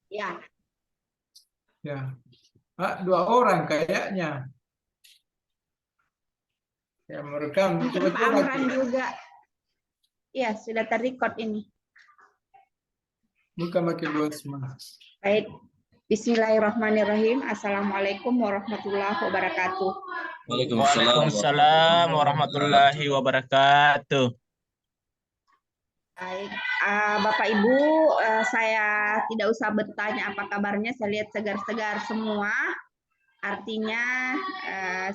Ya. Ya. Ah, 2 orang kayaknya. Ya, merekam. Mungkin Pak Coba-coba. Amran juga. Iya, sudah terrecord ini. Bukan pakai voice semua. Baik. Bismillahirrahmanirrahim. Assalamualaikum warahmatullahi wabarakatuh. Waalaikumsalam warahmatullahi wabarakatuh. Baik, Bapak Ibu, saya tidak usah bertanya apa kabarnya. Saya lihat segar-segar semua. Artinya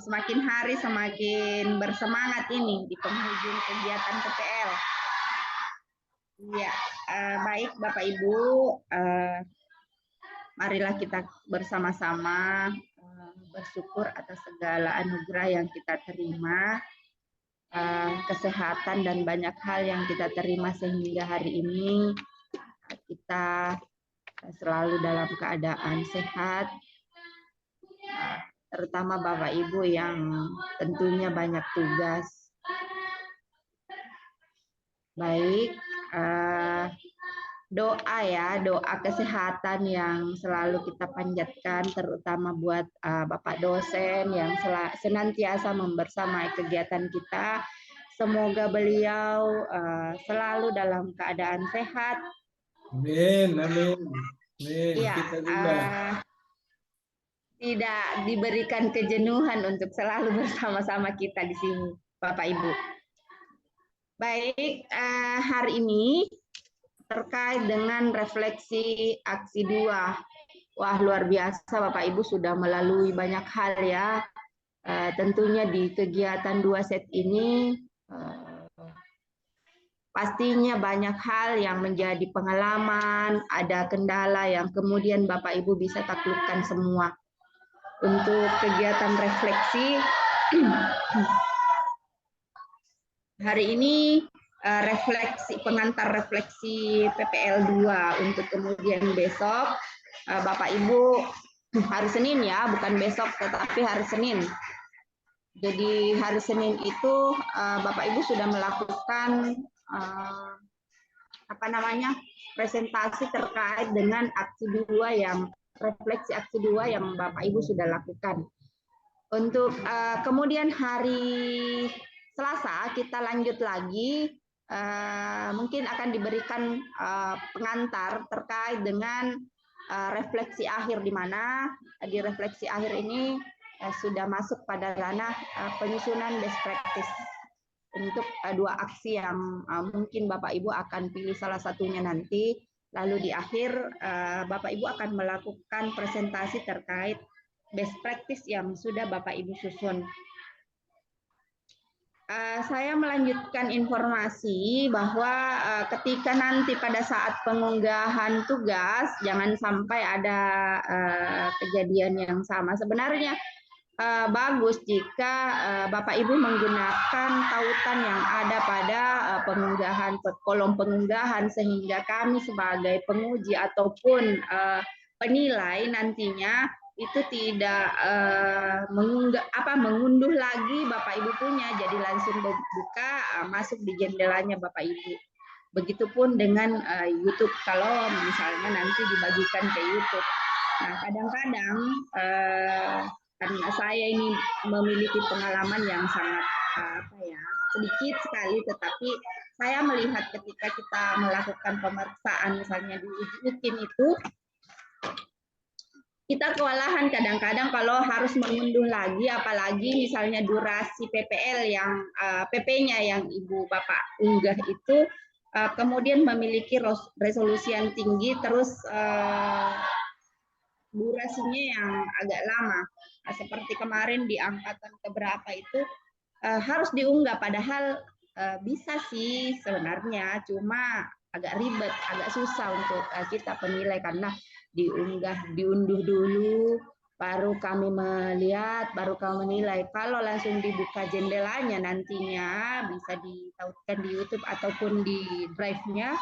semakin hari semakin bersemangat ini di penghujung kegiatan PPL. Ya, baik Bapak Ibu, marilah kita bersama-sama bersyukur atas segala anugerah yang kita terima, kesehatan dan banyak hal yang kita terima sehingga hari ini kita selalu dalam keadaan sehat, terutama Bapak Ibu yang tentunya banyak tugas. Baik, doa ya, doa kesehatan yang selalu kita panjatkan, terutama buat Bapak dosen yang senantiasa membersamai kegiatan kita. Semoga beliau selalu dalam keadaan sehat. Amin, amin. Amin. Ya, Kita juga. Tidak diberikan kejenuhan untuk selalu bersama-sama kita di sini, Bapak Ibu. Baik, hari ini terkait dengan refleksi aksi 2. Wah, luar biasa Bapak Ibu sudah melalui banyak hal ya. Tentunya di kegiatan 2 set ini pastinya banyak hal yang menjadi pengalaman, ada kendala yang kemudian Bapak Ibu bisa taklukkan semua. Untuk kegiatan refleksi hari ini pengantar refleksi PPL 2 untuk kemudian besok Bapak Ibu hari Senin ya, bukan besok tetapi hari Senin. Jadi hari Senin itu Bapak Ibu sudah melakukan presentasi terkait dengan aksi 2 yang refleksi aksi 2 yang Bapak Ibu sudah lakukan. Untuk kemudian hari Selasa kita lanjut lagi, mungkin akan diberikan pengantar terkait dengan refleksi akhir, di mana di refleksi akhir ini sudah masuk pada ranah penyusunan best practice untuk 2 aksi yang mungkin Bapak Ibu akan pilih salah satunya nanti. Lalu di akhir Bapak Ibu akan melakukan presentasi terkait best practice yang sudah Bapak Ibu susun. Saya melanjutkan informasi bahwa ketika nanti pada saat pengunggahan tugas, jangan sampai ada kejadian yang sama. Sebenarnya bagus jika Bapak Ibu menggunakan tautan yang ada pada kolom pengunggahan, sehingga kami sebagai penguji ataupun penilai nantinya itu tidak mengunduh lagi Bapak Ibu punya, jadi langsung buka masuk di jendelanya Bapak Ibu. Begitupun dengan YouTube kalau misalnya nanti dibagikan ke YouTube. Nah, kadang-kadang karena saya ini memiliki pengalaman yang sangat sedikit sekali, tetapi saya melihat ketika kita melakukan pemeriksaan misalnya di UKIN itu, kita kewalahan kadang-kadang kalau harus mengunduh lagi, apalagi misalnya durasi PPL yang PP-nya yang Ibu Bapak unggah itu kemudian memiliki resolusi yang tinggi, terus durasinya yang agak lama. Nah, seperti kemarin di angkatan keberapa itu harus diunggah, padahal bisa sih sebenarnya, cuma agak ribet, agak susah untuk kita penilai karena diunduh dulu, baru kami melihat, baru kami menilai. Kalau langsung dibuka jendelanya nantinya bisa ditautkan di YouTube ataupun di drive-nya.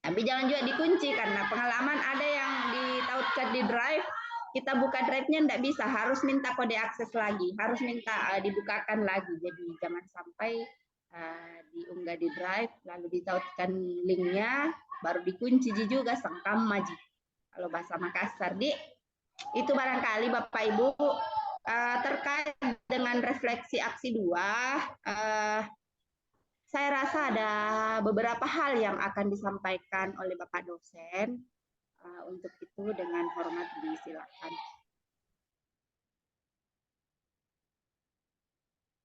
Tapi jangan juga dikunci, karena pengalaman ada yang ditautkan di drive, kita buka drive-nya enggak bisa, harus minta kode akses lagi, harus minta dibukakan lagi. Jadi jangan sampai diunggah di drive lalu ditautkan linknya baru dikunci juga sangkam maji. Kalau bahasa Makassar, itu barangkali Bapak Ibu terkait dengan refleksi aksi 2, saya rasa ada beberapa hal yang akan disampaikan oleh Bapak dosen. Untuk itu dengan hormat disilakan.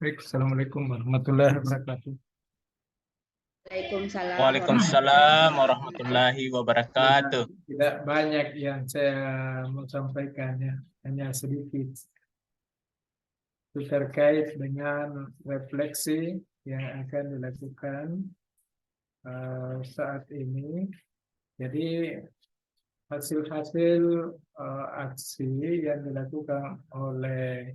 Baik, Assalamualaikum warahmatullahi wabarakatuh. Waalaikumsalam. Waalaikumsalam warahmatullahi wabarakatuh. Tidak banyak yang saya mau sampaikan ya, hanya sedikit. Itu terkait dengan refleksi yang akan dilakukan saat ini. Jadi hasil-hasil aksi yang dilakukan oleh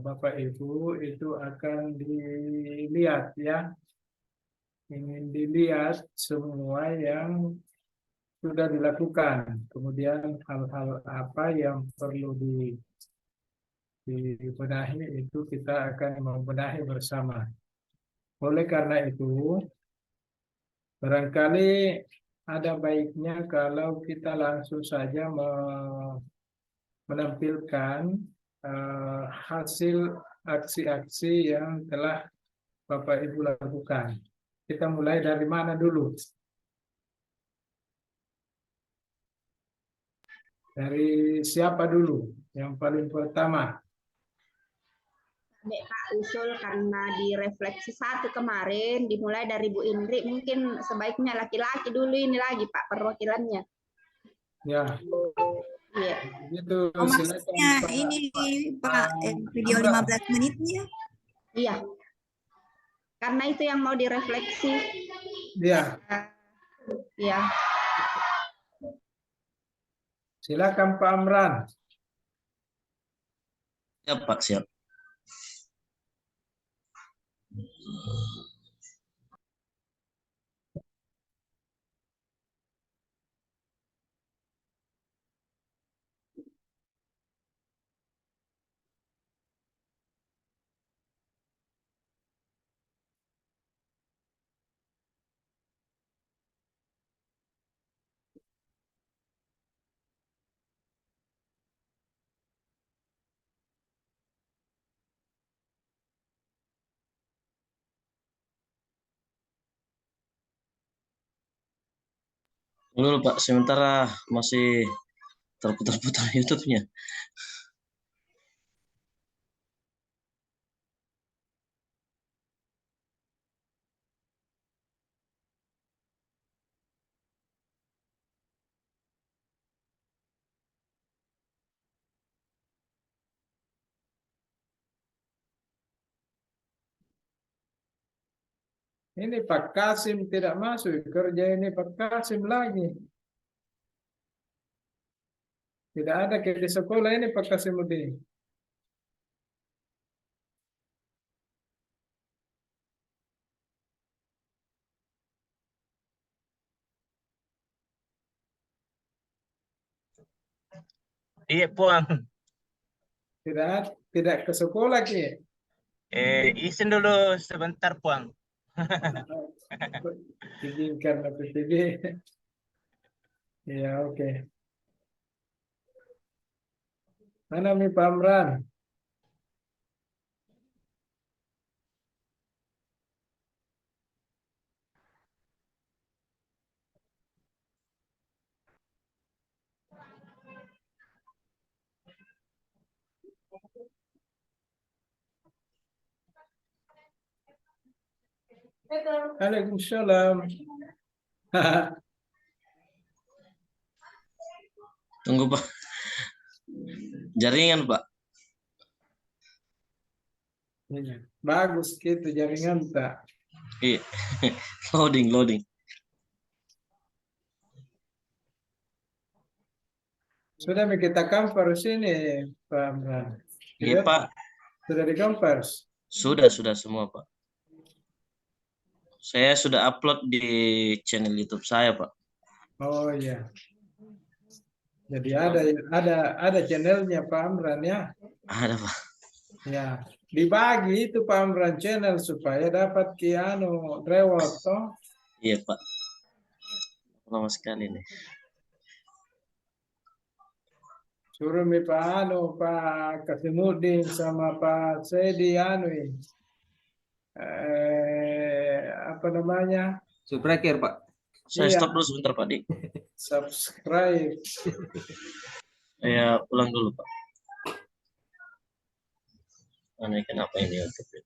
Bapak Ibu itu akan dilihat ya, ingin dilihat semua yang sudah dilakukan, kemudian hal-hal apa yang perlu dibenahi itu kita akan membenahi bersama. Oleh karena itu, barangkali ada baiknya kalau kita langsung saja menampilkan hasil aksi-aksi yang telah Bapak Ibu lakukan. Kita mulai dari mana dulu? Dari siapa dulu? Yang paling pertama. Pak usul karena di refleksi 1 kemarin dimulai dari Bu Indri, mungkin sebaiknya laki-laki dulu ini lagi Pak perwakilannya. Ya. Iya. Itu maksudnya ini Pak video 15 menitnya. Iya. Karena itu yang mau direfleksi. Iya. Iya. Silakan Pak Amran. Siap Pak, siap. Dulu Pak, sementara masih terputar-putar YouTube-nya. Ini Pak Kasim tidak masuk kerja ini Pak Kasim lagi. Tidak ada ke di sekolah ini Pak Kasimuddin. Iya, Puang. Tidak ke sekolah Ki. Izin dulu sebentar, Puang. Izinkan PPG. Ya, oke. Mana Mi Pak Amran? Waalaikumsalam. Tunggu Pak. Jaringan Pak. Iya. Bagus gitu jaringan tak. Iya. Loading. Sudah kita converse ini Pak Amran. Iya Pak. Sudah di converse. Sudah semua Pak. Saya sudah upload di channel YouTube saya Pak. Oh iya. Jadi ada channelnya Pak Amran ya. Ada Pak. Ya, dibagi itu Pak Amran channel supaya dapat reward toh. Iya Pak. Lama sekali nih. Suruh mi Pak Kasimudin sama Pak Sedi apa namanya? Subraker, Pak. Saya Iya. stop dulu sebentar, Pak Di. Subscribe. Saya pulang dulu, Pak. Aneh, kenapa ini YouTube?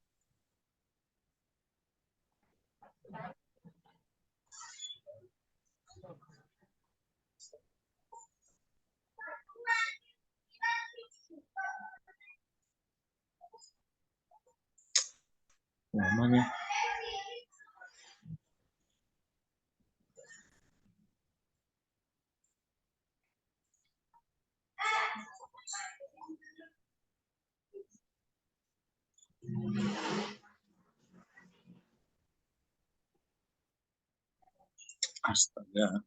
Namanya. Astaga.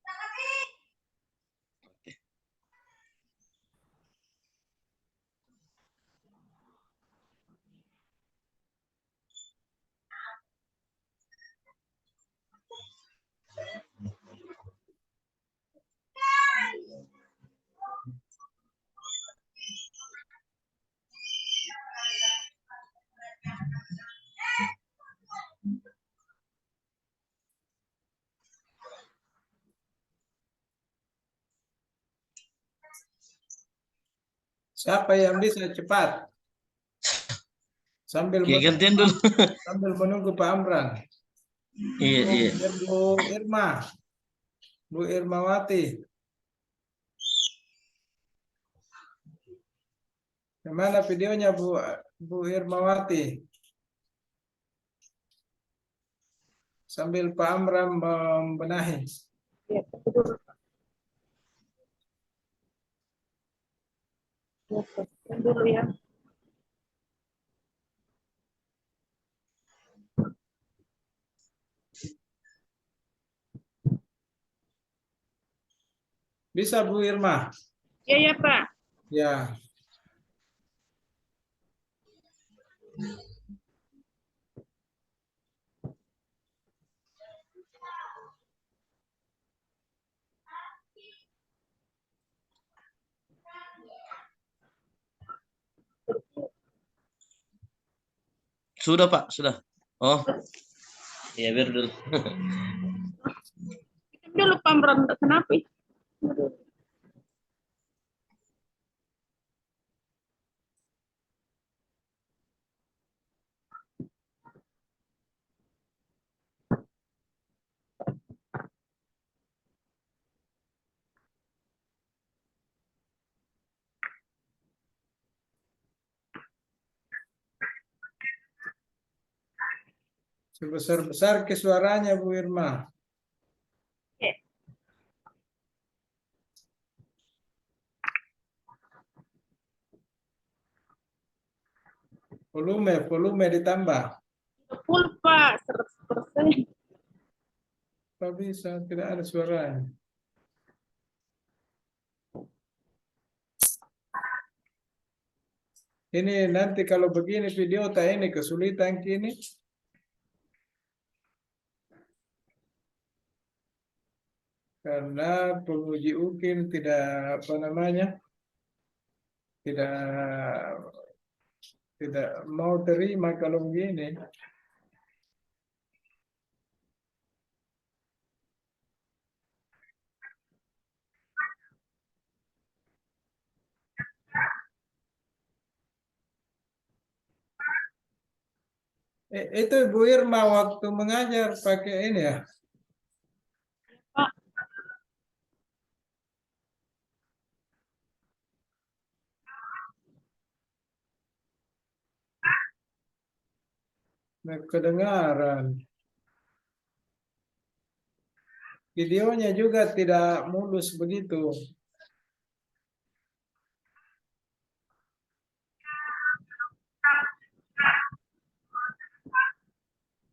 Siapa yang bisa cepat? Sambil Oke, gantian dulu. menunggu Pak Amran. Iya, iya. Dan Bu Irmawati. Gimana videonya Bu Irmawati? Sambil Pak Amran membenahi. Ya, betul. Ya, betul dulu ya. Bisa Bu Irma? Ya, ya Pak. Ya. Sudah, Pak, sudah. Oh. Iya, biar dulu. Dulu Pak Amran, kenapa? Sebesar-besar ke suaranya Bu Irma. Ya. Volume ditambah. Full Pak, 100%. Tidak bisa, tidak ada suaranya. Ini nanti kalau begini video tak ini kesulitan kini. Karena penguji UKIM tidak apa namanya, tidak mau terima kalau begini. Itu Bu Irma waktu mengajar pakai ini ya. Pak. Kedengaran. Videonya juga tidak mulus begitu.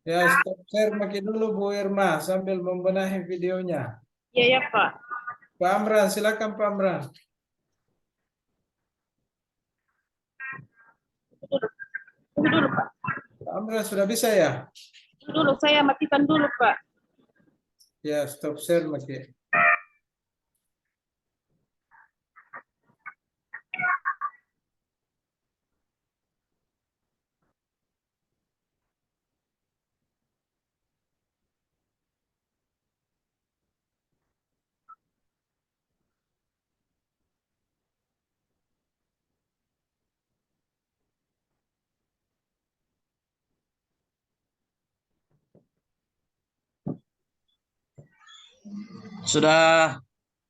Ya, stop share makin dulu Bu Irma sambil membenahi videonya. Ya, ya Pak. Pak Amran, silakan Pak Amran. Tunggu dulu Pak. Pak Amran sudah bisa ya? Tunggu dulu, saya matikan dulu Pak. Ya, stop share makin. Sudah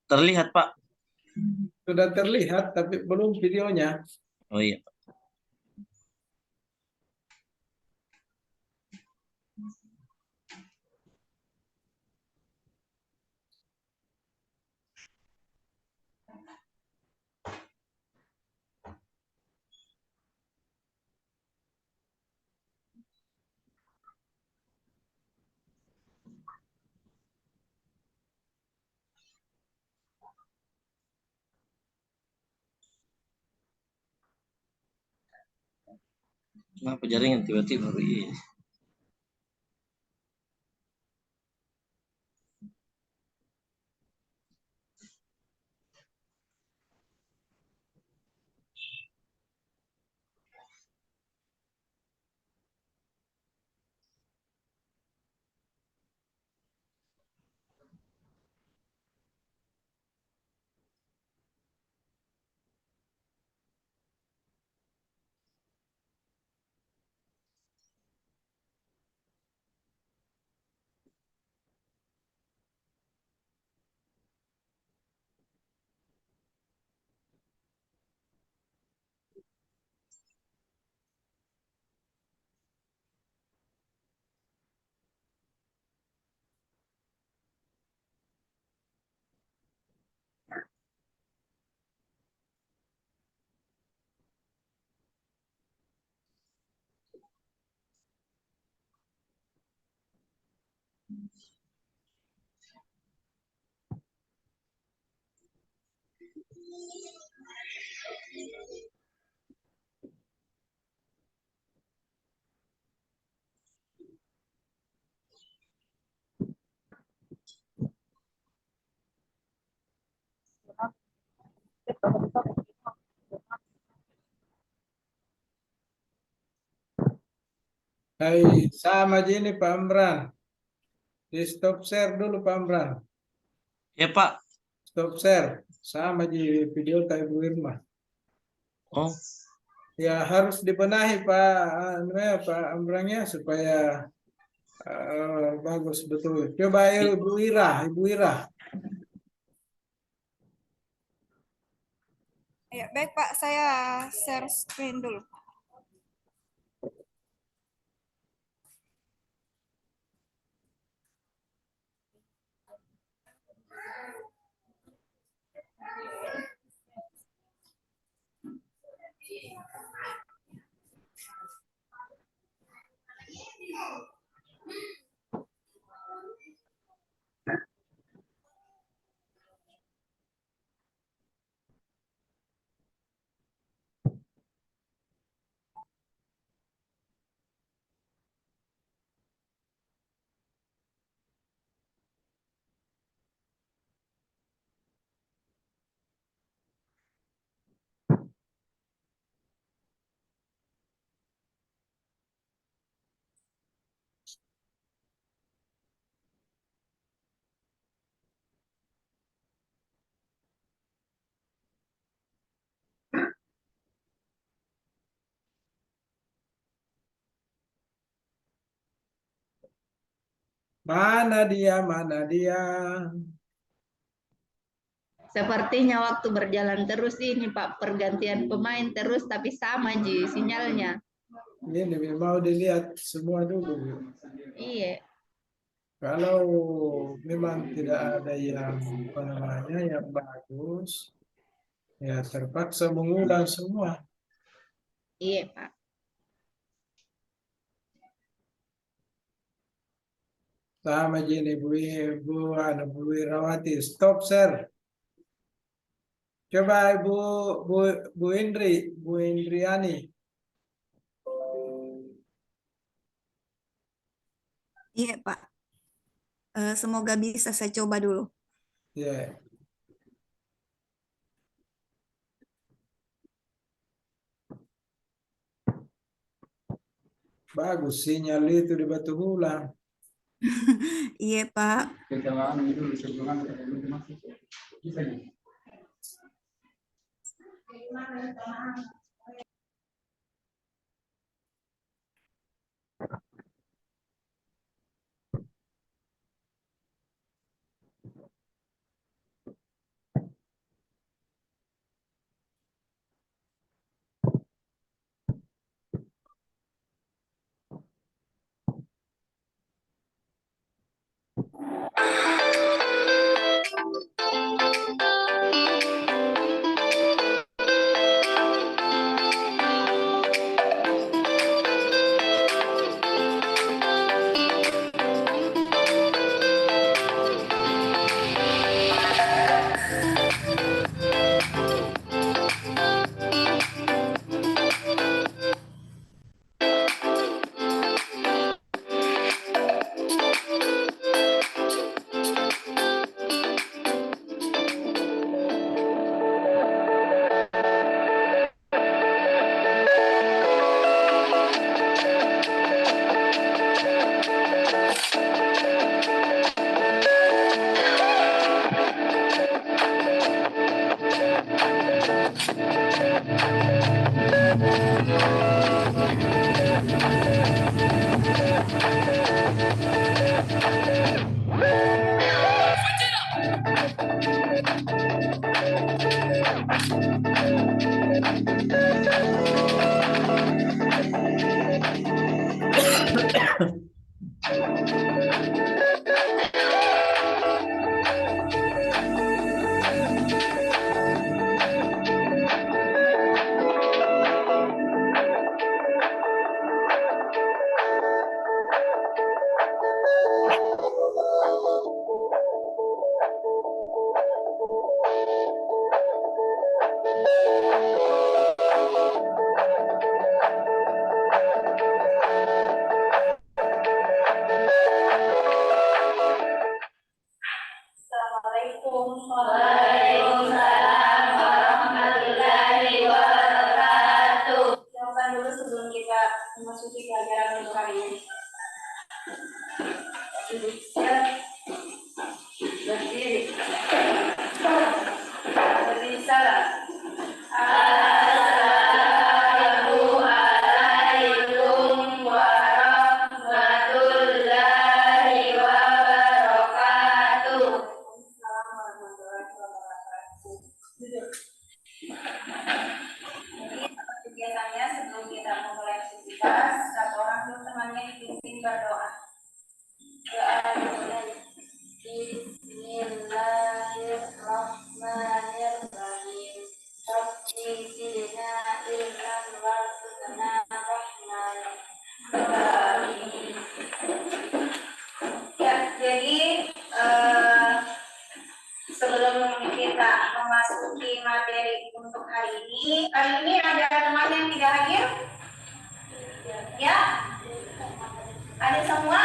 terlihat, Pak. Sudah terlihat, tapi belum videonya. Oh iya. Kenapa jaringan tiba-tiba begini? Hai, sama aja ini Pak Amran. Di stop share dulu Pak Amran. Ya, Pak. Stop share. Sama aja video Kak Ibu Irma. Oh, Ya harus dibenahi Pak Amrannya supaya bagus betul. Coba ayo Ibu Ira, Ibu Ira. Ya, baik Pak, saya share screen dulu. Mana dia? Mana dia? Sepertinya waktu berjalan terus ini Pak, pergantian pemain terus tapi sama Ji sinyalnya. Ini mau dilihat semua dulu. Iya. Kalau memang tidak ada yang apa namanya yang bagus, ya terpaksa mengulang semua. Iya Pak. Sama gini Bu Irawati, stop share. Coba Bu Bu Indri, Bu Indriani. Iya Pak. Semoga bisa saya coba dulu. Ya, bagus sinyal itu di Batu Bulan. Iya Pak. Waalaikumsalam warahmatullahi wabarakatuh. Silakan dulu sebelum kita memasuki pelajaran untuk hari ini. Berdiri. Berdiri salam. Assalamualaikum warahmatullahi wabarakatuh. Jadi seperti biasanya sebelum kita memulai aktivitas, satu orang dulu temannya dipimpin berdoa. Bismillahirrahmanirrahim. Rabbi zidna ilman warzuqna rahman. Ya, jadi sebelum kita memasuki materi untuk hari ini ada teman yang tidak hadir? Ya? Ada semua?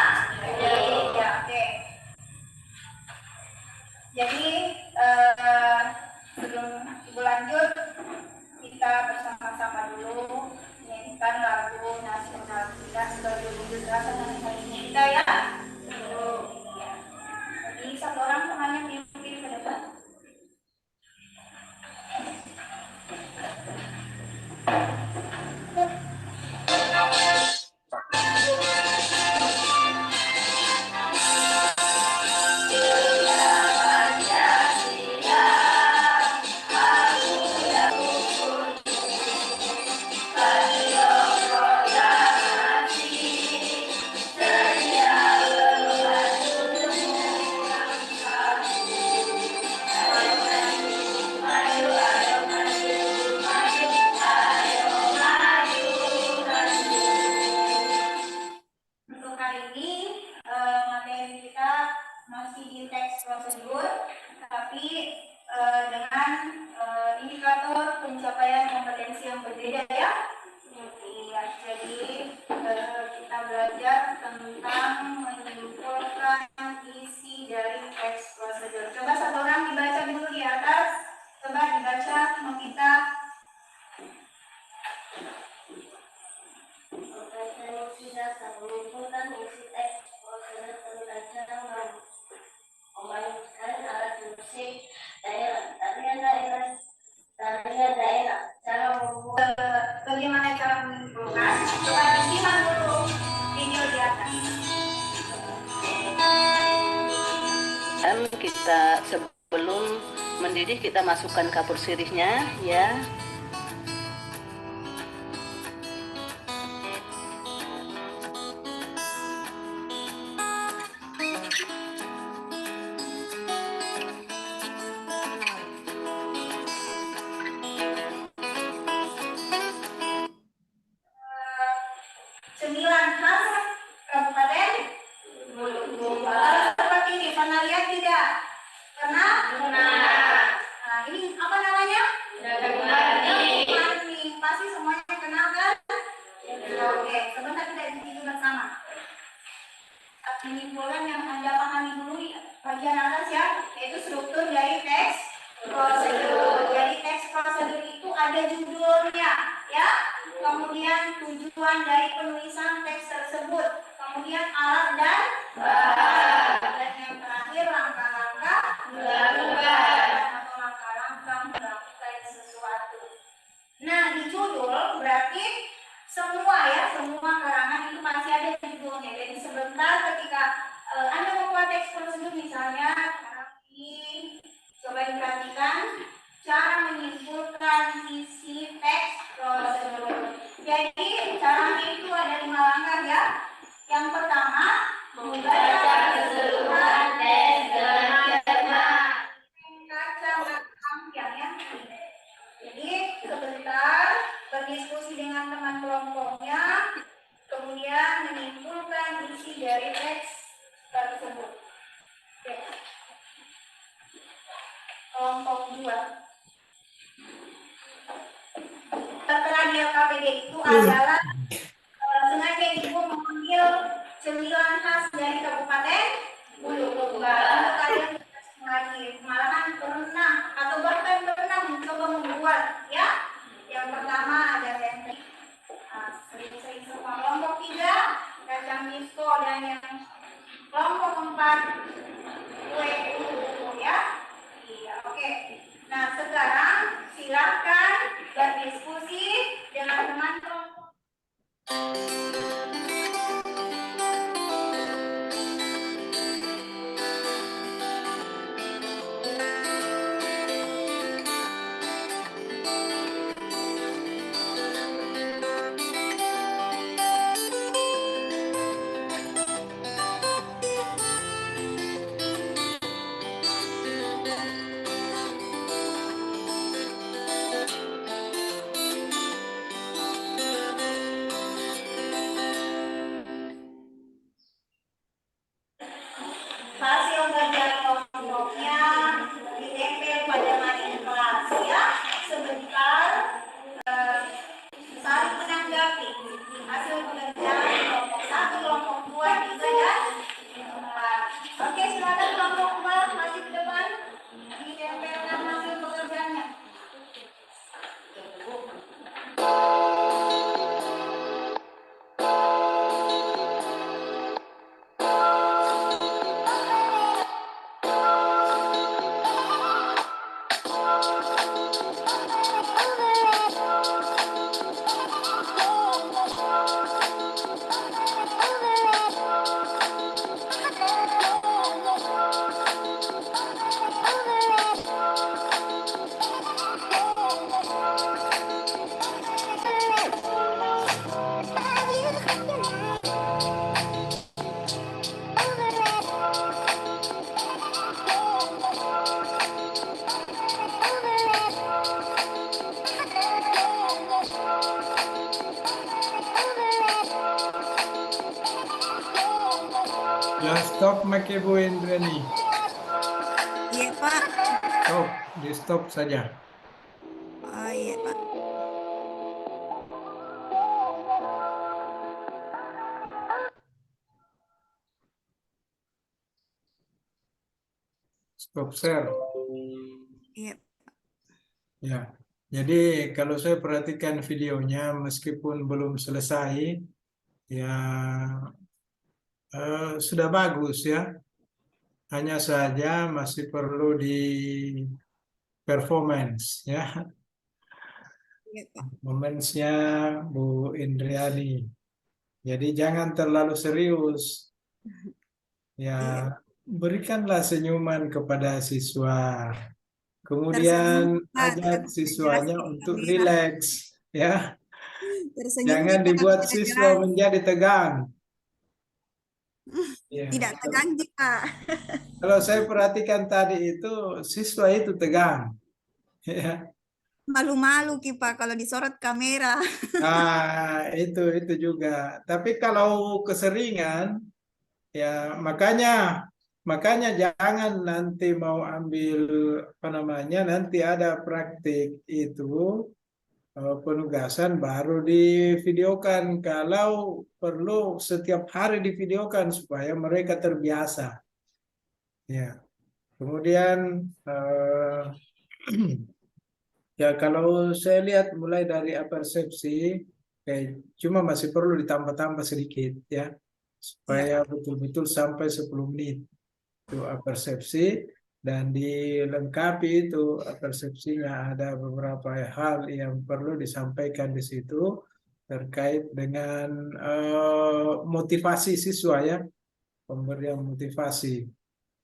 Ya, oke. Jadi sebelum Ibu lanjut, kita bersama-sama dulu menyanyikan lagu nasional kita sebagai wujud rasa nasional kita ya. Ya. Jadi satu orang temannya pimpin ke depan. Untuk hari ini materi kita masih di teks prosedur, tapi dengan indikator pencapaian kompetensi yang berbeda ya. Iya, jadi kita belajar tentang menyimpulkan isi dari teks prosedur. Coba satu orang dibaca dulu di atas. Coba dibaca sama kita. Tidak menyimpulkan isi teks prosedur pembelajaran memainkan alat musik tarian daerah cara membuat bagaimana cara menyimpulkan. Coba disimak dulu video di atas. Dan kita sebelum mendidih kita masukkan kapur sirihnya ya. Sembilan khas Kabupaten Bulu. Seperti ini, pernah lihat tidak? Pernah? Nah, ini apa namanya? Marni. Pasti semuanya kenal kan? Oke, sebentar kita ikuti bersama. Penyimpulkan yang Anda pahami dulu bagian atas ya, yaitu struktur dari teks prosedur. Jadi teks prosedur itu ada judulnya, ya. Kemudian tujuan dari penulisan teks tersebut, kemudian alat dan bahan, dan yang terakhir langkah-langkah dilakukan atau langkah-langkah melakukan sesuatu. Nah, di judul berarti semua ya, semua karangan itu masih ada judulnya. Jadi sebentar ketika Anda membuat teks prosedur misalnya, coba diperhatikan cara menyimpulkan isi teks prosedur. Jadi caranya itu ada 5 langkah ya. Yang pertama, membaca keseluruhan teks dengan cermat. Membaca rangkaian ya. Jadi sebentar berdiskusi dengan teman kelompoknya, kemudian menyimpulkan isi dari teks tersebut. Oke. Kelompok 2. Tertera di LKPD itu adalah sengaja Ibu mengambil 9 khas dari Kabupaten Bulu. Untuk kalian lagi, malahan berenang atau bahkan berenang mencoba membuat, ya. Yang pertama ada teknik sering-sering sama kelompok 3, kacang disco, dan yang kelompok 4 kue dulu, ya. Iya, oke. Nah, sekarang silakan berdiskusi dengan teman kelompok. Hasil kerja kelompoknya ditempel pada mading kelas, ya. Sebentar saling menanggapi hasil pekerjaan kelompok 1, kelompok 2, 3, dan 4. Oke, silakan kelompok 4 masih ke depan, ditempelkan hasil pekerjaannya. Ya, stop pakai Bu Indrani. Iya, Pak. Stop, di stop saja. Oh, iya, Pak. Stop share. Iya. Ya, jadi kalau saya perhatikan videonya, meskipun belum selesai, ya sudah bagus ya. Hanya saja masih perlu di performance ya. Iya, Pak. Performance-nya Bu Indriani. Jadi jangan terlalu serius. Ya, berikanlah senyuman kepada siswa. Kemudian Tersenyum, Pak, ajak tidak siswanya jelas di untuk kamera. rileks ya. Tersenyum Jangan kita dibuat tidak siswa jelas. menjadi tegang. Ya. Tidak tegang, Pak. Kalau saya perhatikan tadi itu siswa itu tegang. Ya. Malu-malu, Pak, kalau disorot kamera. Nah, itu juga. Tapi kalau keseringan, ya makanya jangan nanti mau ambil apa namanya, nanti ada praktik itu penugasan baru divideokan. Kalau perlu setiap hari divideokan supaya mereka terbiasa. Ya. Kemudian ya kalau saya lihat mulai dari persepsi, cuma masih perlu ditambah-tambah sedikit ya, supaya betul-betul sampai 10 menit itu persepsi, dan dilengkapi itu persepsinya ada beberapa hal yang perlu disampaikan di situ terkait dengan motivasi siswa ya, pemberian motivasi.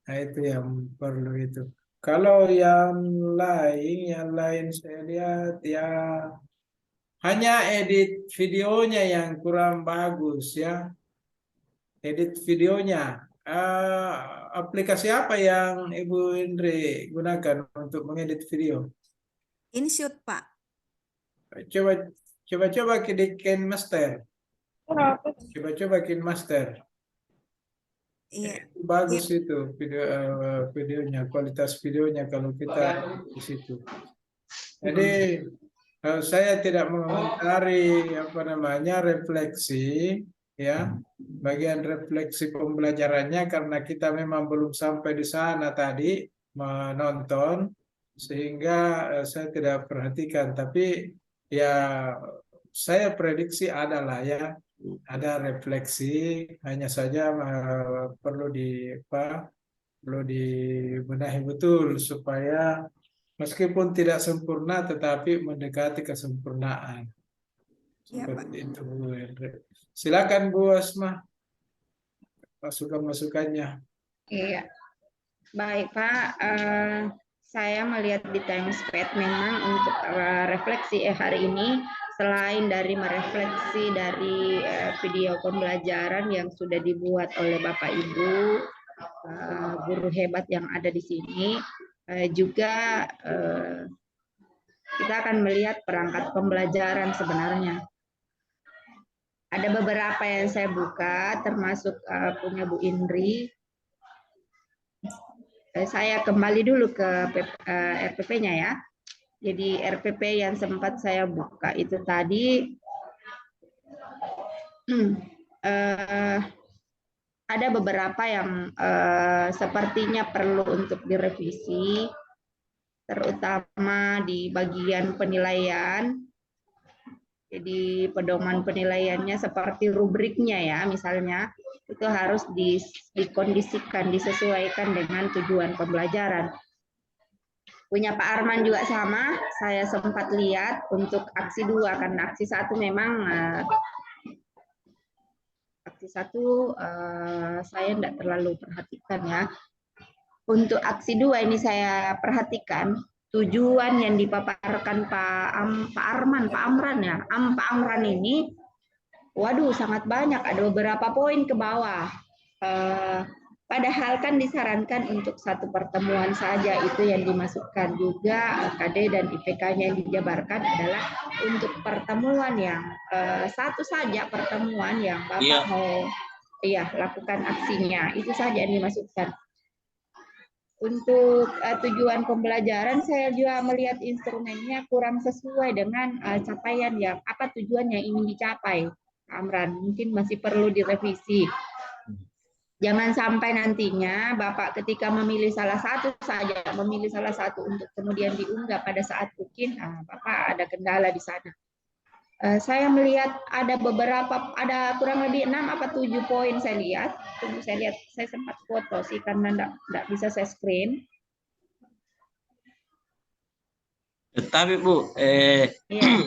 Nah, itu yang perlu itu. Kalau yang lain saya lihat ya hanya edit videonya yang kurang bagus ya. Edit videonya. Aplikasi apa yang Ibu Indri gunakan untuk mengedit video? InShoot, Pak. Coba di KineMaster. Coba KineMaster. Iya. Bagus itu videonya, kualitas videonya kalau kita di situ. Jadi saya tidak mengomentari refleksi ya, bagian refleksi pembelajarannya karena kita memang belum sampai di sana tadi. menonton sehingga saya tidak perhatikan. Tapi ya saya prediksi adalah ya ada refleksi, hanya saja perlu perlu dibenahi betul supaya meskipun tidak sempurna tetapi mendekati kesempurnaan. Iya, Pak. Seperti itu, Bu Hendrik. Silakan Bu Asma, masukan-masukannya. Iya, baik Pak. Saya melihat di Timespad memang untuk refleksi hari ini, selain dari merefleksi dari video pembelajaran yang sudah dibuat oleh Bapak Ibu, guru hebat yang ada di sini, juga kita akan melihat perangkat pembelajaran sebenarnya. Ada beberapa yang saya buka, termasuk punya Bu Indri. Saya kembali dulu ke RPP-nya ya. Jadi RPP yang sempat saya buka itu tadi ada beberapa yang sepertinya perlu untuk direvisi, terutama di bagian penilaian. Jadi pedoman penilaiannya seperti rubriknya ya, misalnya itu harus dikondisikan, disesuaikan dengan tujuan pembelajaran. Punya Pak Arman juga sama, saya sempat lihat untuk aksi 2, karena aksi 1 memang aksi 1 saya tidak terlalu perhatikan ya. Untuk aksi 2 ini saya perhatikan tujuan yang dipaparkan Pak Amran ini, waduh sangat banyak, ada beberapa poin ke bawah. Padahal kan disarankan untuk satu pertemuan saja itu yang dimasukkan, juga KD dan IPK-nya yang dijabarkan adalah untuk pertemuan yang satu saja pertemuan yang Bapak mau lakukan aksinya, itu saja yang dimasukkan. Untuk tujuan pembelajaran saya juga melihat instrumennya kurang sesuai dengan capaian yang apa tujuan yang ingin dicapai, Amran. Mungkin masih perlu direvisi. Jangan sampai nantinya Bapak ketika memilih salah satu saja, memilih salah satu untuk kemudian diunggah pada saat bikin, Bapak ada kendala di sana. Saya melihat ada beberapa, ada kurang lebih 6 atau 7 poin saya lihat. Tunggu saya lihat, saya sempat foto sih karena enggak bisa saya screen. Tapi Bu,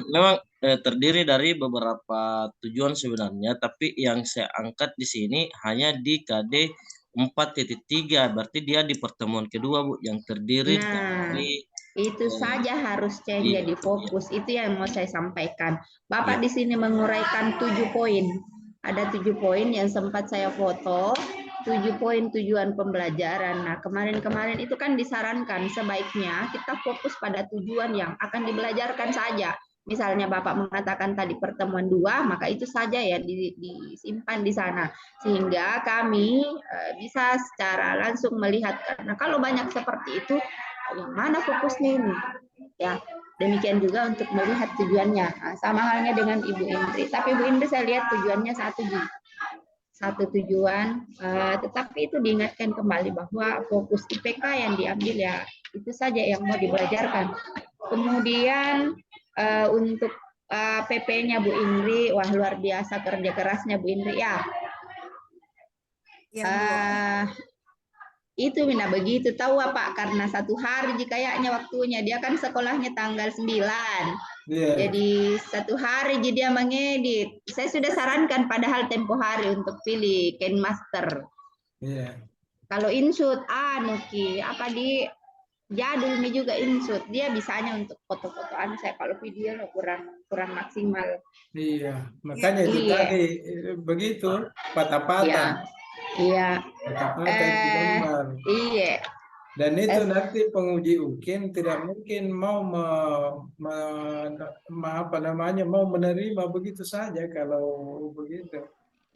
memang terdiri dari beberapa tujuan sebenarnya, tapi yang saya angkat di sini hanya di KD 4.3, berarti dia di pertemuan kedua Bu, yang terdiri dari itu saja harusnya jadi fokus, itu yang mau saya sampaikan. Bapak di sini menguraikan 7 poin. Ada 7 poin yang sempat saya foto, 7 poin tujuan pembelajaran. Nah, kemarin-kemarin itu kan disarankan sebaiknya kita fokus pada tujuan yang akan dibelajarkan saja. Misalnya Bapak mengatakan tadi pertemuan 2, maka itu saja ya disimpan di sana. Sehingga kami bisa secara langsung melihat, karena kalau banyak seperti itu, yang mana fokusnya ini? Ya, demikian juga untuk melihat tujuannya. Nah, sama halnya dengan Ibu Indri. Tapi Ibu Indri saya lihat tujuannya satu tujuan, tetapi itu diingatkan kembali bahwa fokus IPK yang diambil ya itu saja yang mau dibelajarkan. Kemudian untuk PP-nya Bu Indri, wah luar biasa kerja kerasnya Bu Indri ya. Itu Mina begitu tahu apa, karena 1 hari kayaknya waktunya, dia kan sekolahnya tanggal 9. Jadi 1 hari jadi dia mengedit. Saya sudah sarankan padahal tempo hari untuk pilih Ken Master. Kalau inshoot Nuki apa di jadul ini juga inshoot, dia bisanya untuk foto-fotoan, saya kalau video kurang maksimal. Iya, makanya itu tadi begitu patah-patah. Iya. Iya. Dan itu nanti penguji UKIN tidak mungkin mau mau menerima begitu saja kalau begitu.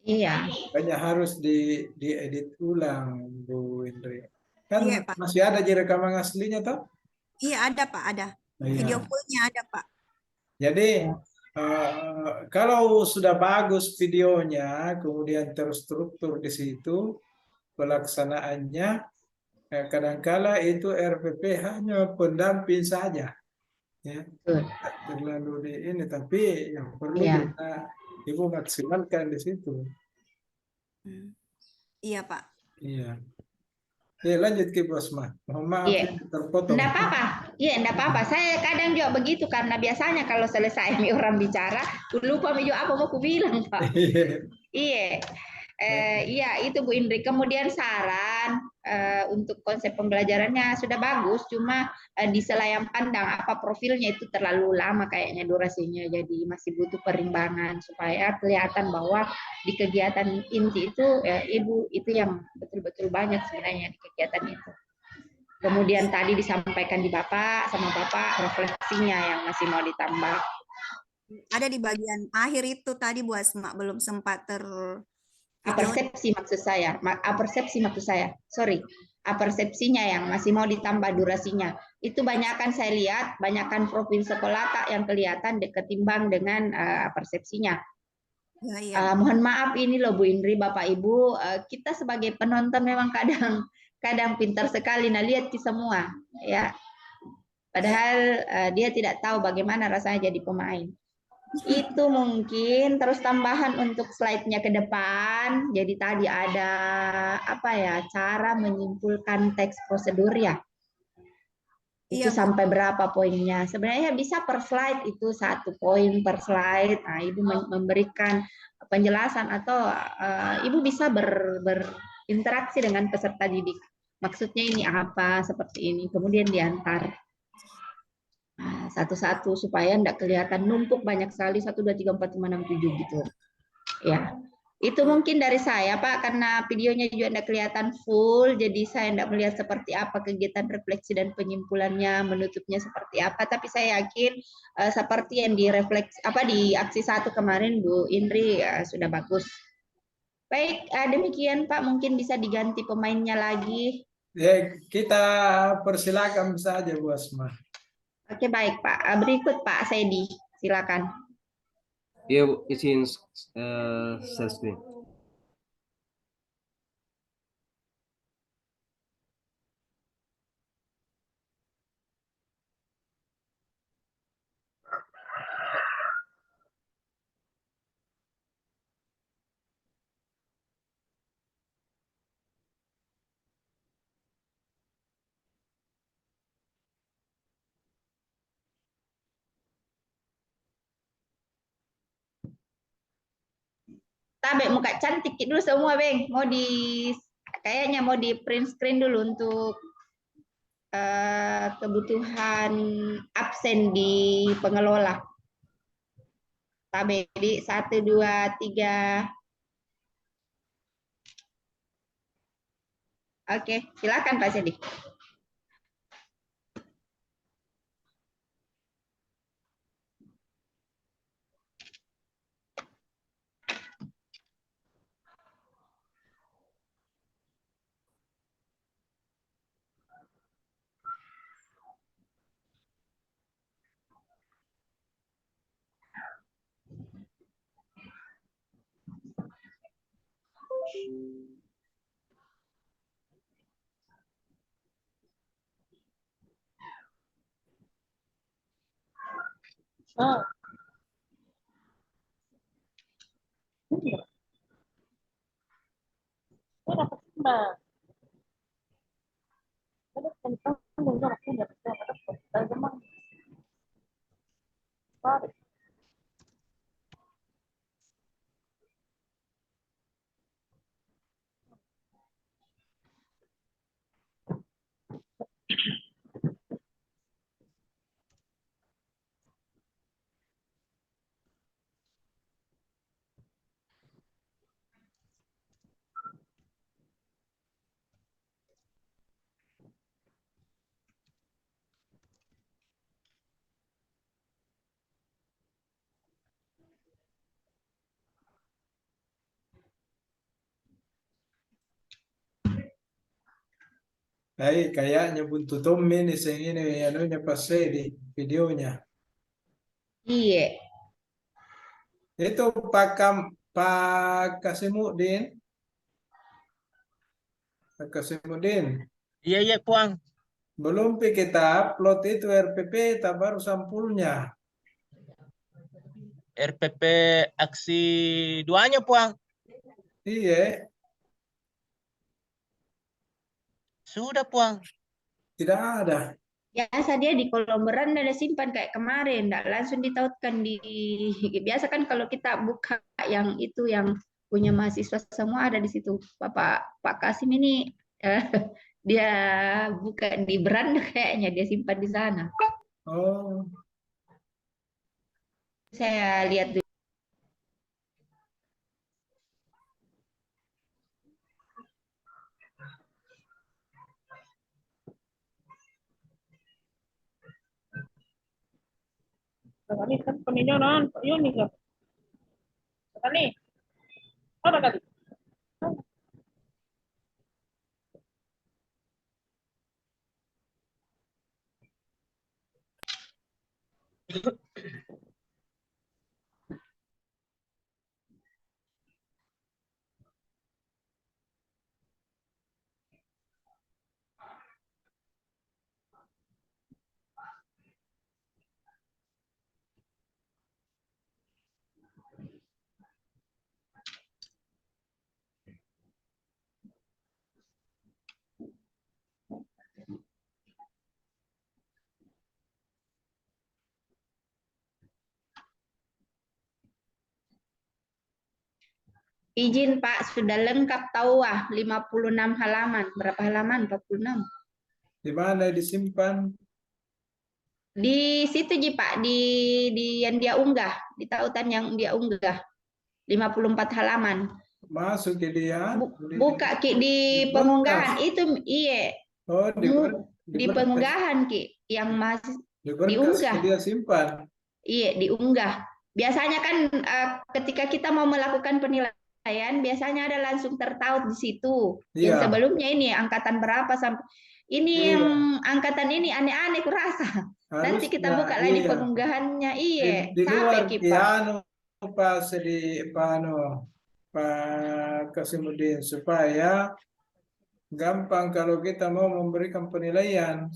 Iya. Banyak harus diedit ulang, Bu Indri. Kan masih ada di rekaman aslinya toh? Iya ada Pak, ada. Video fullnya ada Pak. Jadi kalau sudah bagus videonya, kemudian terstruktur di situ pelaksanaannya, Kadangkala itu RPP hanya pendamping saja, ya, Betul. tak terlalu di ini, tapi yang perlu Iya. kita Ibu maksimalkan di situ. Hmm. Iya, Pak. Iya. Ya, lanjut ke Bos Mah. Mohon maaf Iya. ini terpotong. Enggak apa-apa. Iya, enggak apa-apa. Saya kadang juga begitu karena biasanya kalau selesai orang bicara, lupa juga apa mau aku bilang, Pak. Iya. Iya, itu Bu Indri. Kemudian saran untuk konsep pembelajarannya sudah bagus, cuma di selayang pandang apa profilnya itu terlalu lama kayaknya durasinya, jadi masih butuh perimbangan supaya kelihatan bahwa di kegiatan inti itu Ibu itu yang betul-betul banyak sebenarnya di kegiatan itu. Kemudian tadi disampaikan di Bapak sama Bapak refleksinya yang masih mau ditambah. Ada di bagian akhir itu tadi Bu Asma belum sempat Apersepsi maksud saya, apersepsi maksud saya, sorry, apersepsinya yang masih mau ditambah durasinya. Itu banyakkan saya lihat, banyakkan profil sekolah Kak yang kelihatan ketimbang dengan persepsinya. Ya, iya. Mohon maaf ini loh Bu Indri, Bapak Ibu, kita sebagai penonton memang kadang pintar sekali, nah lihat di semua, ya. Padahal dia tidak tahu bagaimana rasanya jadi pemain. Itu mungkin terus tambahan untuk slide-nya ke depan. Jadi tadi ada apa ya, cara menyimpulkan teks prosedur ya. Itu Iya, Bu. sampai berapa poinnya? Sebenarnya bisa per slide itu 1 poin per slide. Nah, Ibu memberikan penjelasan atau Ibu bisa berinteraksi dengan peserta didik. Maksudnya ini apa, seperti ini. Kemudian diantar satu-satu supaya enggak kelihatan numpuk banyak sekali 1 2 3 4 5 6 7 gitu. Ya. Itu mungkin dari saya Pak karena videonya juga enggak kelihatan full jadi saya enggak melihat seperti apa kegiatan refleksi dan penyimpulannya, menutupnya seperti apa, tapi saya yakin seperti yang direfleksi di aksi 1 kemarin Bu Indri sudah bagus. Baik, demikian Pak, mungkin bisa diganti pemainnya lagi. Ya, kita persilakan saja Bu Asma. Oke, baik Pak. Berikut Pak Sedi, silakan. Iya, Bu, izin share screen. Tabe muka cantik dulu semua, Beng. Kayaknya mau di print screen dulu untuk kebutuhan absen di pengelola. Tabe di 1 2 3. Oke, silakan Pak Sedi. Baik, kayaknya buntu Tommy ini anunya pas di videonya. Iya. Itu Pak Kasimudin. Pak Kasimudin. Iya, iya, Puang. Belum kita upload itu RPP, tak baru sampulnya. RPP aksi 2-nya, Puang. Iya, Sudah, Puang. tidak ada. Biasa dia di kolom beranda ada simpan kayak kemarin, enggak langsung ditautkan di biasa kan kalau kita buka yang itu yang punya mahasiswa semua ada di situ. Pak Kasim ini eh, dia buka di beranda kayaknya dia simpan di sana. Oh, Saya lihat dulu. Kali kan peninjauan Pak Yoni kan. Kali. Ada kali. Izin Pak, sudah lengkap tahu 56 halaman. Berapa halaman? 46. di mana disimpan? Di situ Ji Pak, di yang dia unggah, di tautan yang dia unggah. 54 halaman. Masuk ke dia. Buka Ki di di pengunggahan berkas. itu iya. Oh, Di berkas. pengunggahan Ki yang masih Di berkas diunggah. dia simpan. Iya, diunggah. Biasanya kan ketika kita mau melakukan penilaian, biasanya ada langsung tertaut di situ. Yang Iya. sebelumnya ini angkatan berapa sampai ini Iya. yang angkatan ini aneh-aneh kurasa. Nanti kita buka Harusnya, lagi iya. pengunggahannya. Iya, Di luar capek Ki Pak. anu pas di Pak Kasimudin supaya gampang kalau kita mau memberikan penilaian,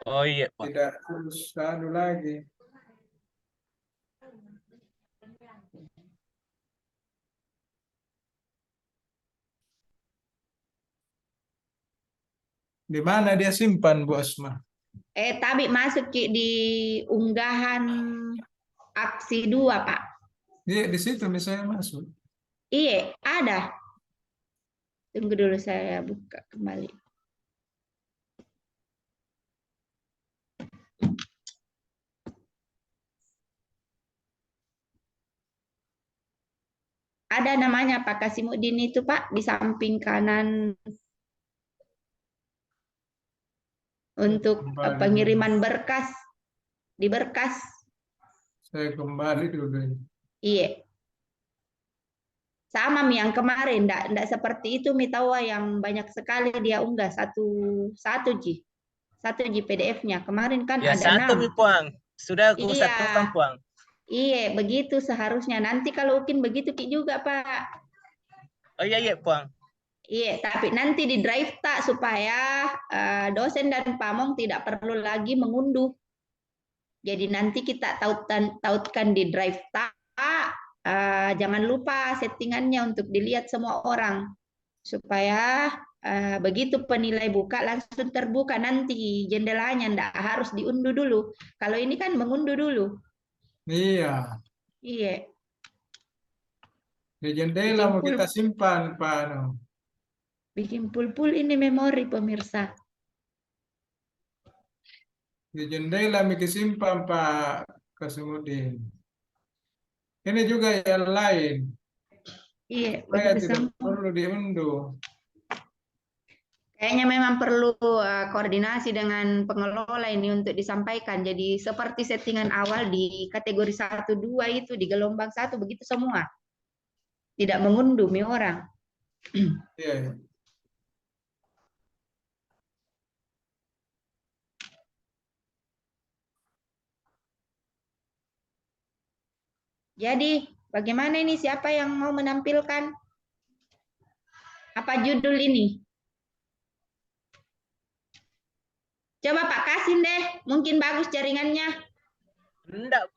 Oh iya, Pak. tidak harus anu lagi. Di mana dia simpan, Bu Asma? Tapi masuk Ki di unggahan aksi 2 Pak. Iya, di situ misalnya masuk. Iya, ada. Tunggu dulu saya buka kembali. Ada namanya Pak Kasimuddin itu Pak di samping kanan untuk Kembali pengiriman berkas di berkas. Saya kembali dulu. Iya. Sama Mi yang kemarin, enggak seperti itu Mi tawa yang banyak sekali dia unggah satu Ji. Satu Ji PDF-nya. Kemarin kan Ya, ada 6. satu, Puang. Sudah aku Iya. satukan, Puang. Iya, begitu seharusnya. Nanti kalau Ukin begitu Ki juga, Pak. Oh iya, iya, Puang. Iya, tapi nanti di drive tak supaya dosen dan pamong tidak perlu lagi mengunduh. Jadi nanti kita tautkan di drive tak. Jangan lupa settingannya untuk dilihat semua orang supaya begitu penilai buka langsung terbuka nanti jendelanya, ndak harus diunduh dulu. Kalau ini kan mengunduh dulu. Iya. Iya. Di jendela mau kita simpan, Pak. Bikin pul-pul ini memori pemirsa. Di jendela mau simpan, Pak Kasimudin. Ini juga yang lain. Iya, Supaya tidak perlu diunduh. Kayaknya memang perlu koordinasi dengan pengelola ini untuk disampaikan. Jadi seperti settingan awal di kategori 1, 2 itu di gelombang 1 begitu semua. Tidak mengunduh mi orang. Iya. Jadi bagaimana ini siapa yang mau menampilkan? Apa judul ini? Coba Pak Kasim deh, mungkin bagus jaringannya.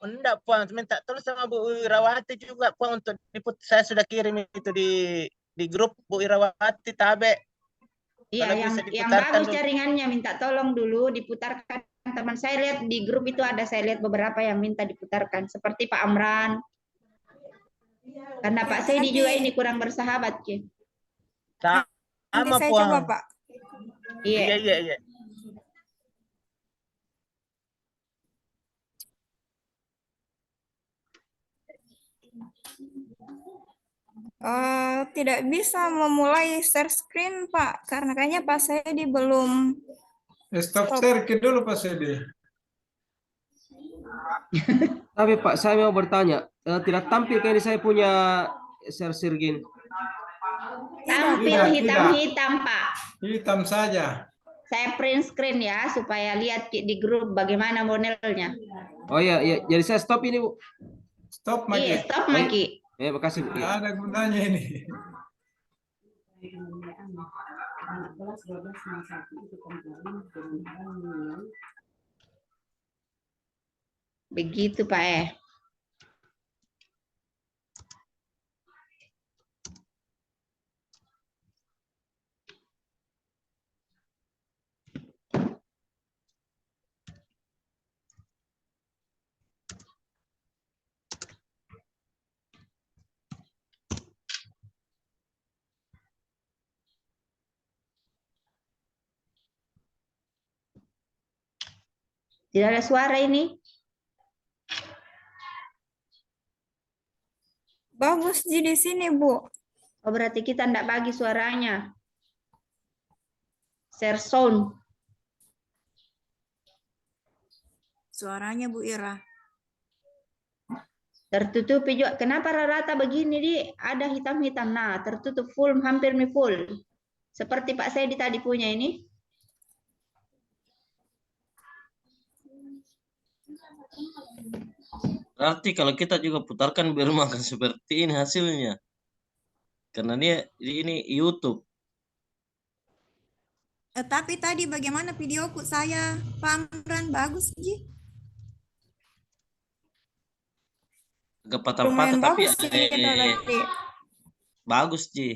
Enggak Puang, minta tolong sama Bu Irawati juga Puang untuk saya sudah kirim itu di grup Bu Irawati Tabe. Iya, Kalau yang bisa diputarkan bagus dulu. jaringannya minta tolong dulu diputarkan. Teman saya lihat di grup itu ada, saya lihat beberapa yang minta diputarkan, seperti Pak Amran. Karena Pak Sedi juga ini kurang bersahabat, Ki. Nanti Sama saya Puang. coba, Pak. Iya. Tidak bisa memulai share screen, Pak, karena kayaknya Pak Sedi belum Stop share dulu Pak Sedi. Tapi Pak, saya mau bertanya, tidak tampil kayak ini saya punya share screen. Tampil Tidak. hitam-hitam, Pak. Hitam saja. Saya print screen ya, supaya lihat di grup bagaimana modelnya. Oh iya, iya. Jadi saya stop ini, Bu. Stop, Maki. Iya, stop, Maki. Makasih, Bu. Nggak ada gunanya ini. Begitu, Pak. Tidak ada suara ini. Bagus di sini, Bu. Oh, berarti kita tidak bagi suaranya. Share sound. Suaranya Bu Ira. Tertutupi juga. Kenapa rata begini, Di? Ada hitam-hitam. Nah, tertutup full, hampir full. Seperti Pak Sedi tadi punya ini. Berarti kalau kita juga putarkan biar makan seperti ini hasilnya. Karena ini YouTube. Tapi tadi bagaimana videoku saya, Pak Amran, bagus, Ji? Agak patah-patah Lumayan tapi bagus sih tadi. bagus, Ji.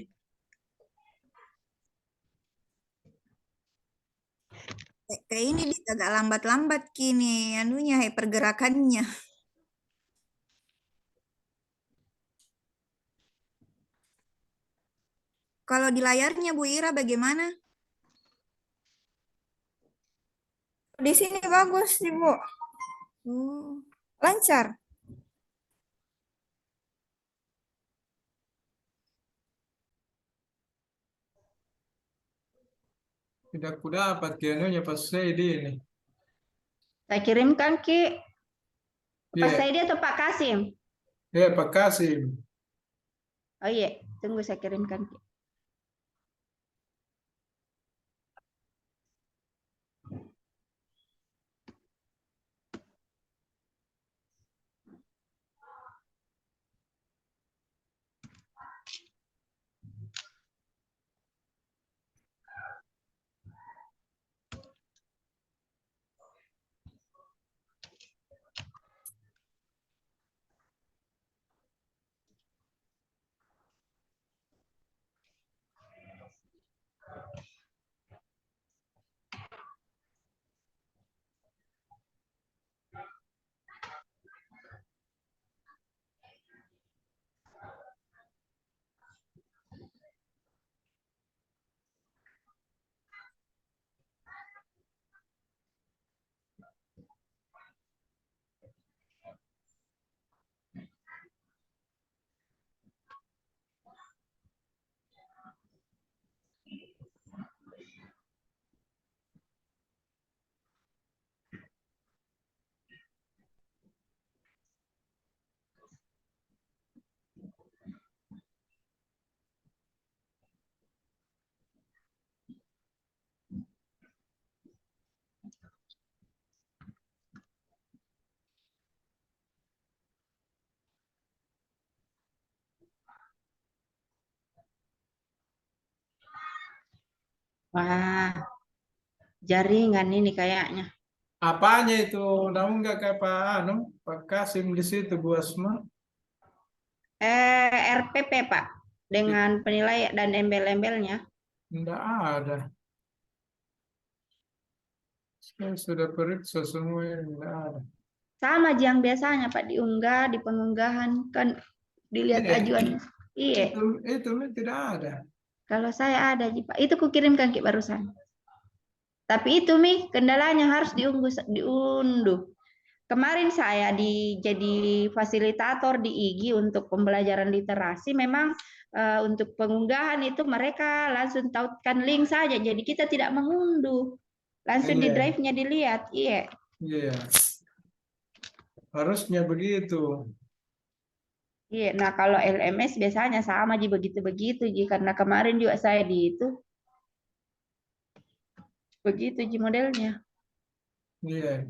Kayak ini agak lambat-lambat kini anunya, pergerakannya. Kalau di layarnya Bu Ira bagaimana? Di sini bagus sih, Bu. Lancar. Tidak kudapat kianunya Pak Sedi ini. Saya kirimkan, Ki. Pak Iya. Sedi atau Pak Kasim? Ya, Pak Kasim. Oh iya, tunggu saya kirimkan, Ki. Wah, Jaringan ini kayaknya. Apanya itu? Namun nggak kayak Pak Pak Kasim di situ Bu Asma. RPP Pak, dengan penilaian dan embel-embelnya. Enggak ada. Saya sudah periksa semuanya, enggak ada. Sama aja yang biasanya Pak, diunggah, di pengunggahan kan dilihat Iya. ajuan. Iya. Itu tidak ada. Kalau saya ada Pak, itu kukirimkan ke barusan. Tapi itu kendalanya harus diunduh. Kemarin saya jadi fasilitator di IGI untuk pembelajaran literasi. Memang untuk pengunggahan itu mereka langsung tautkan link saja. Jadi kita tidak mengunduh. Langsung di Iya. drive-nya dilihat. Iya. Iya. Harusnya begitu. Iya. Nah, kalau LMS biasanya sama Ji, begitu-begitu Ji, karena kemarin juga saya di itu begitu Ji modelnya. Iya.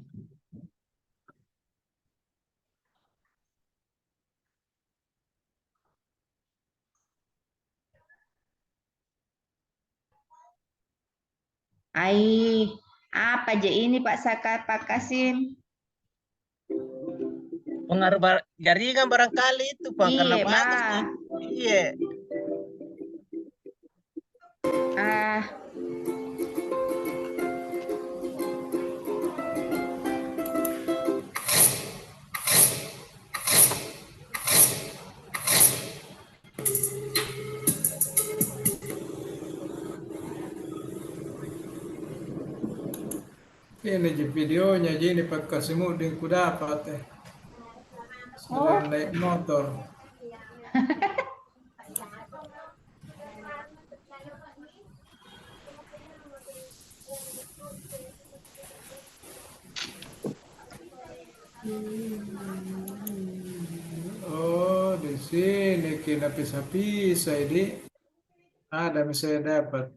Apa aja ini Pak Kasim? Pengaruh jaringan barangkali itu Pak, karena Iya, bagus nih. Iya. Ini videonya ini Pak Kasimuddin ku dapat sedang naik motor. Oh, di sini kena pisah-pisah ini. Ada misalnya dapat.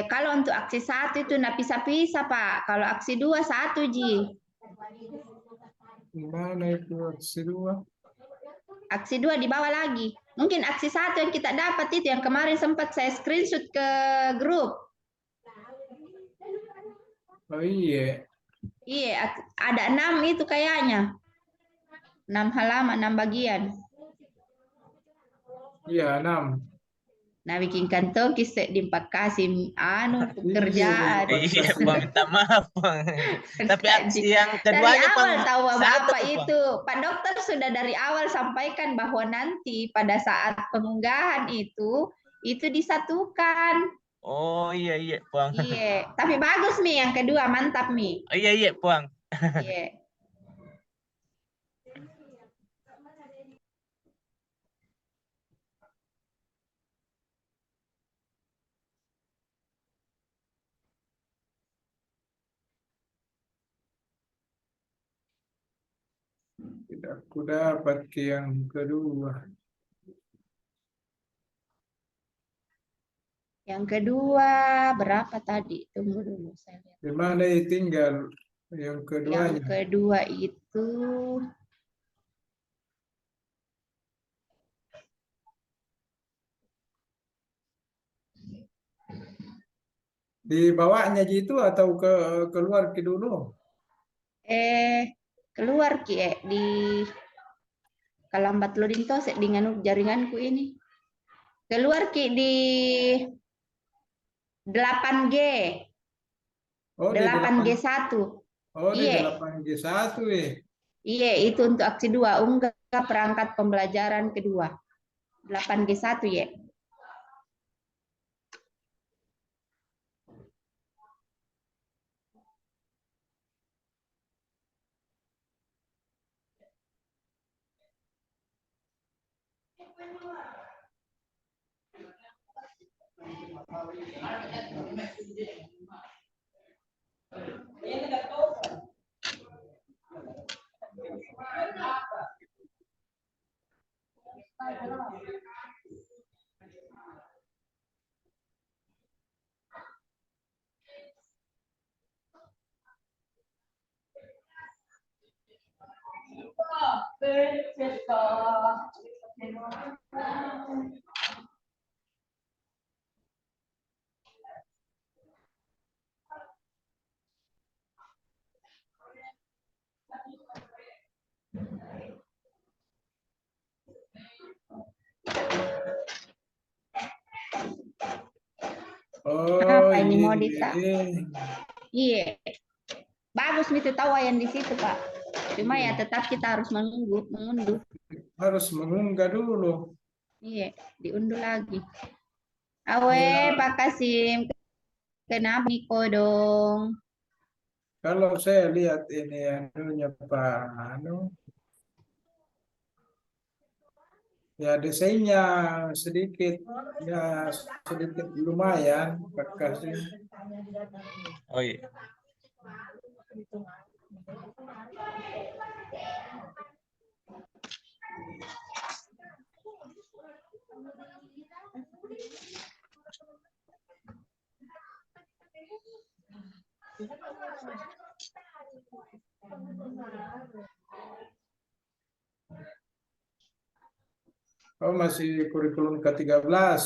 Kalau untuk aksi 1 itu nggak bisa-bisa Pak. Kalau aksi 2 1 Ji. Gimana itu aksi 2? Aksi 2 di bawah lagi. Mungkin aksi 1 yang kita dapat itu yang kemarin sempat saya screenshot ke grup. Oh iya. Iya, ada 6 itu kayaknya. 6 halaman, 6 bagian. Iya, 6. Nah, bikin kantong kisah di Pak Kasim pekerjaan. Iya, Bang, minta maaf, Bang. Tapi aksi yang Dari keduanya awal tahu satu Bapak tuh, Bang. itu, Pak Dokter sudah dari awal sampaikan bahwa nanti pada saat pengunggahan itu disatukan. Oh iya, Bang. Iya, tapi bagus yang kedua, mantap Oh, iya, Bang. Iya. Tidak ku dapat ke yang kedua. Yang kedua berapa tadi? Tunggu dulu saya lihat. Di mana tinggal yang keduanya? Yang kedua itu Di bawahnya itu atau keluar ke dulu? keluar di kalambat loading to dengan jaringanku ini. Keluar di 8G. Oh, 8G1. Oh, di Iya. 8G1 ya. Iya, itu untuk aksi 2, unggah perangkat pembelajaran kedua. 8G1 ya. yang dimodif, Kak. Iya. Iya. Bagus nih tahu yang di situ, Pak. Cuma ya tetap kita harus mengunduh. Harus mengunggah dulu. Iya, diunduh lagi. Awe, Pak Kasim, kenapa Niko dong? Kalau saya lihat ini anunya Pak Anu, ya desainnya sedikit, ya sedikit lumayan Pak Kasim. Oh iya. Oh masih kurikulum ke-13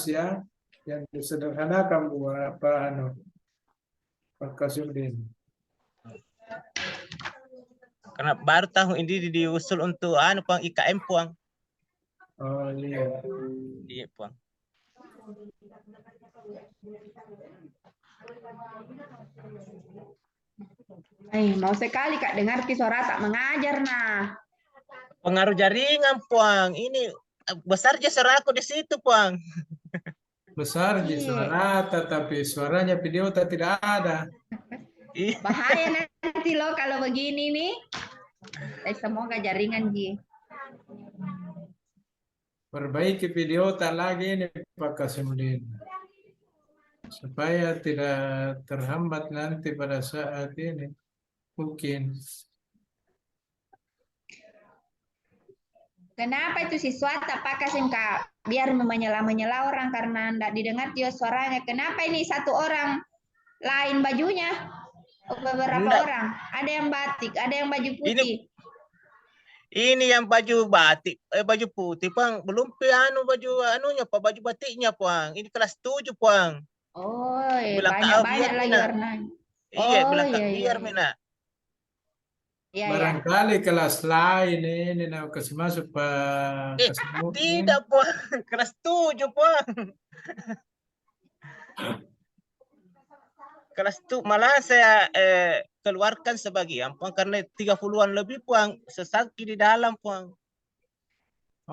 ya, yang disederhanakan buat Pak Anu, Pak Kasudin. Karena baru tahun ini diusul untuk anu Puang IKM Puang. Oh iya. Iya Puang. Mau sekali Kak dengar suara tak mengajar nah. Pengaruh jaringan Puang. Ini besar aja suara aku di situ Puang. Besar di suara, tetapi suaranya video tidak ada. Bahaya nanti loh kalau begini nih. Semoga jaringan Ji. Perbaiki video tak lagi ini Pak Kasimudin. Supaya tidak terhambat nanti pada saat ini. Mungkin. Kenapa itu siswa tak pakai SIM Kak? Biar menyela-menyela orang karena tidak didengar dia suaranya. Kenapa ini satu orang lain bajunya? Beberapa orang. Ada yang batik, ada yang baju putih. Ini yang baju batik, baju putih, Puang. Belum anu baju anunya, Pak, baju batiknya, Puang. Ini kelas 7, Puang. Oh, banyak-banyak lagi warnanya. Iya, bilang Kak biar, Mina. Ya, barangkali kelas lain ini nak kasih masuk Pak tidak Puang, kelas 7 Puang. Kelas itu malah saya keluarkan sebagian Puang karena 30-an lebih Puang sesaki di dalam Puang.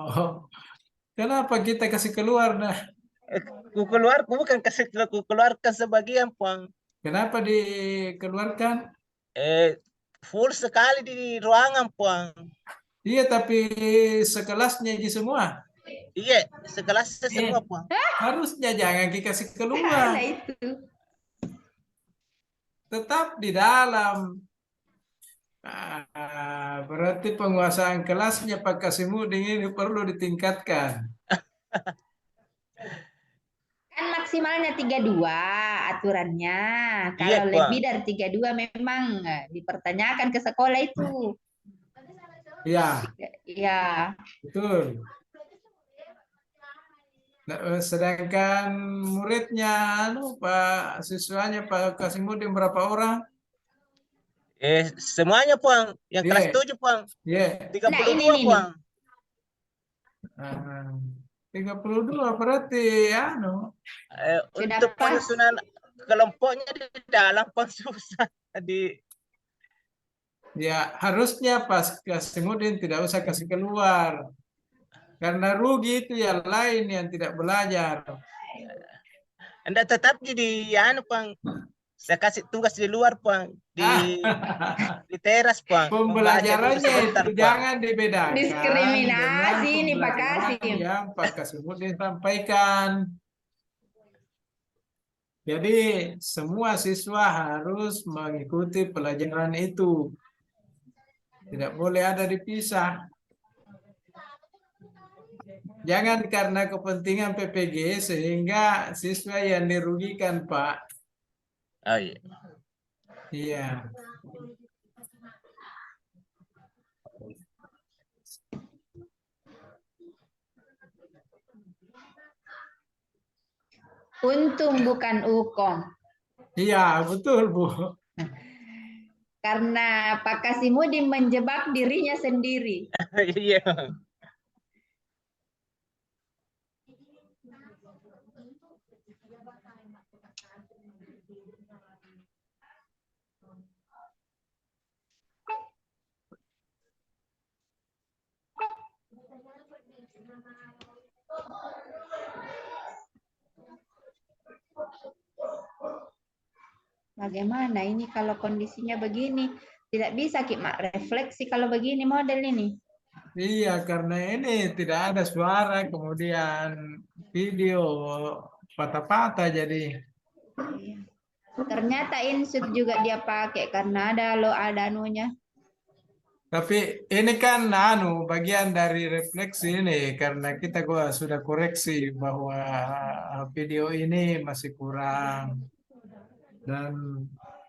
Oh, kenapa kita kasih keluar nah? Bukan kasih keluarkan sebagian Puang. Kenapa dikeluarkan? Full sekali di ruangan Puang. Iya, tapi sekelasnya aja semua. Iya, sekelasnya semua Puang. Harusnya jangan dikasih keluar. Tetap di dalam. Berarti penguasaan kelasnya Pak Kasimudin ini perlu ditingkatkan. Kan maksimalnya 32 aturannya. Kalau Iya, lebih dari 32 memang dipertanyakan ke sekolah itu. Iya. Iya. Betul. Nah, sedangkan muridnya, Pak siswanya Pak Kasimudin berapa orang? Semuanya Puang, yang kelas 7 Puang. 32 Puang. 32 berarti untuk penyusunan kelompoknya di dalam Puang susah ya harusnya Pak Kasimudin tidak usah kasih keluar. Karena rugi itu yang lain yang tidak belajar. Anda tetap jadi Puang. Saya kasih tugas di luar Puang, di teras Puang. Pembelajarannya itu jangan dibedakan. Diskriminasi ini Pak Kasim. Yang Pak Kasimudin sampaikan. Jadi semua siswa harus mengikuti pelajaran itu. Tidak boleh ada dipisah. Jangan karena kepentingan PPG sehingga siswa yang dirugikan Pak. Oh iya. Iya. Untung bukan Ukon. Iya, betul Bu. Karena Pak Kasimudin menjebak dirinya sendiri. Iya. Bagaimana ini kalau kondisinya begini? Tidak bisa Mak refleksi kalau begini model ini. Iya, karena ini tidak ada suara, kemudian video patah-patah jadi. Iya. Ternyata insert juga dia pakai karena ada anunya. Tapi ini kan bagian dari refleksi ini karena kita gua sudah koreksi bahwa video ini masih kurang dan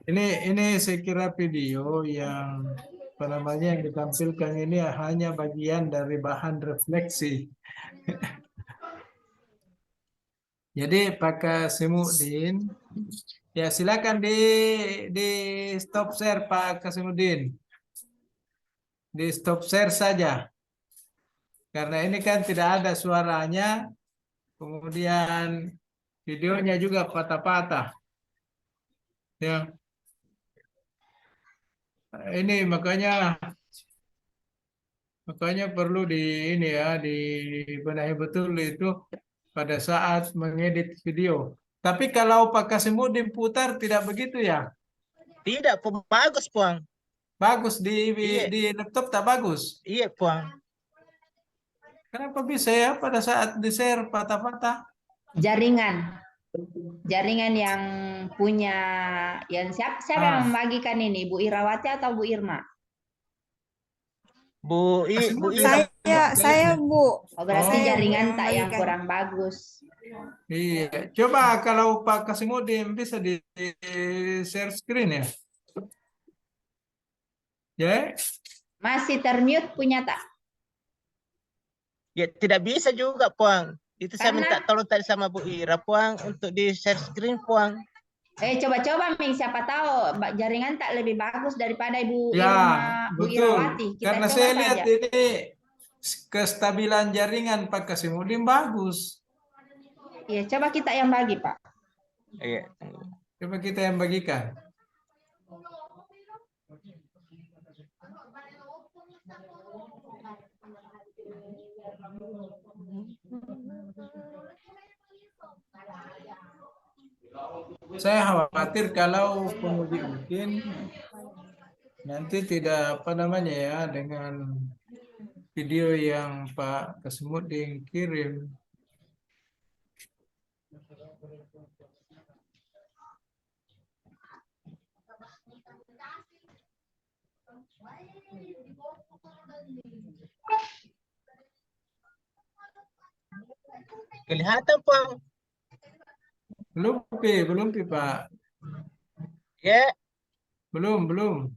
ini saya kira video yang apa namanya yang ditampilkan ini hanya bagian dari bahan refleksi. Jadi Pak Kasimuddin, ya silakan di stop share Pak Kasimuddin. Di stop share saja. Karena ini kan tidak ada suaranya, kemudian videonya juga patah-patah. Ya. Ini makanya perlu dibenahi betul itu pada saat mengedit video. Tapi kalau Pak Kasimuddin putar tidak begitu ya? Tidak, bagus, Puang. Bagus Iya. di laptop tak bagus. Iya, Puang. Kenapa bisa ya pada saat di-share patah-patah? Jaringan yang punya siapa yang membagikan ini? Bu Irawati atau Bu Irma? Bu Ira. Saya Bu. Oh, berarti Saya, Bu, jaringan yang tak yang membagikan. kurang bagus. Iya, coba kalau Pak Kasimuddin bisa di share screen ya. Ya. Masih termute punya tak? Ya tidak bisa juga, Puang. Itu saya Karena- minta tolong tadi sama Bu Ira, Puang, untuk di share screen, Puang. Coba-coba Ming, siapa tahu jaringan tak lebih bagus daripada Ibu Ya, Irma, Bu betul. Irawati. Kita Karena coba saya saja. lihat ini kestabilan jaringan Pak Kasimuddin bagus. Iya, coba kita yang bagi, Pak. Iya. Coba kita yang bagikan. Saya khawatir kalau penguji mungkin nanti tidak dengan video yang Pak Kasimuddin kirim. Kelihatan, Puang. Belum Pak. Ya. Belum.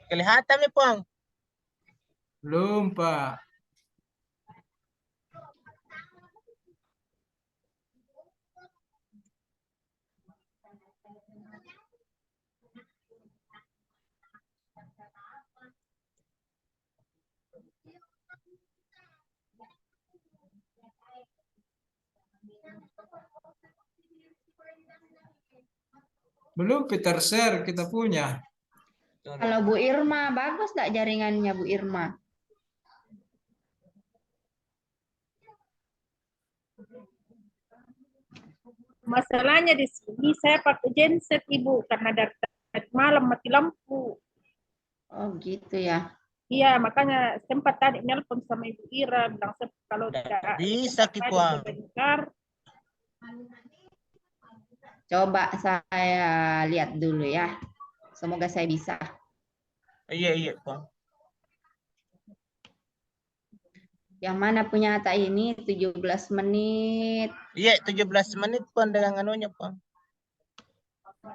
Kelihatan nih, Puang. Belum, Pak. Belum Peter share kita punya. Kalau Bu Irma, bagus nggak jaringannya Bu Irma? Masalahnya di sini saya pakai genset Ibu karena dari malam mati lampu. Oh gitu ya. Iya, makanya sempat tadi nelpon sama Ibu Ira bilang kalau tidak bisa Puang. Coba saya lihat dulu ya. Semoga saya bisa. Iya, Puang. Yang mana punya tak ini 17 menit. Iya, 17 menit Puang dengan anunya, Puang.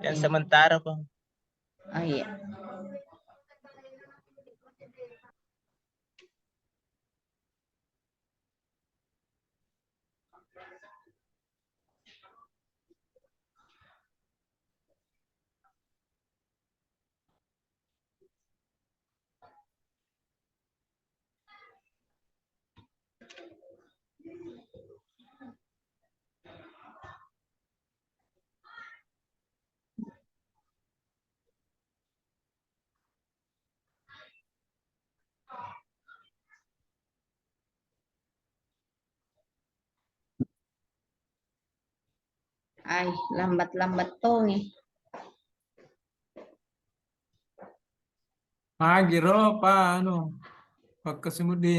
Yang sementara, Puang. Oh iya. Ay, lambat-lambat tuh nih. Magiro pa ano pagkasimudi.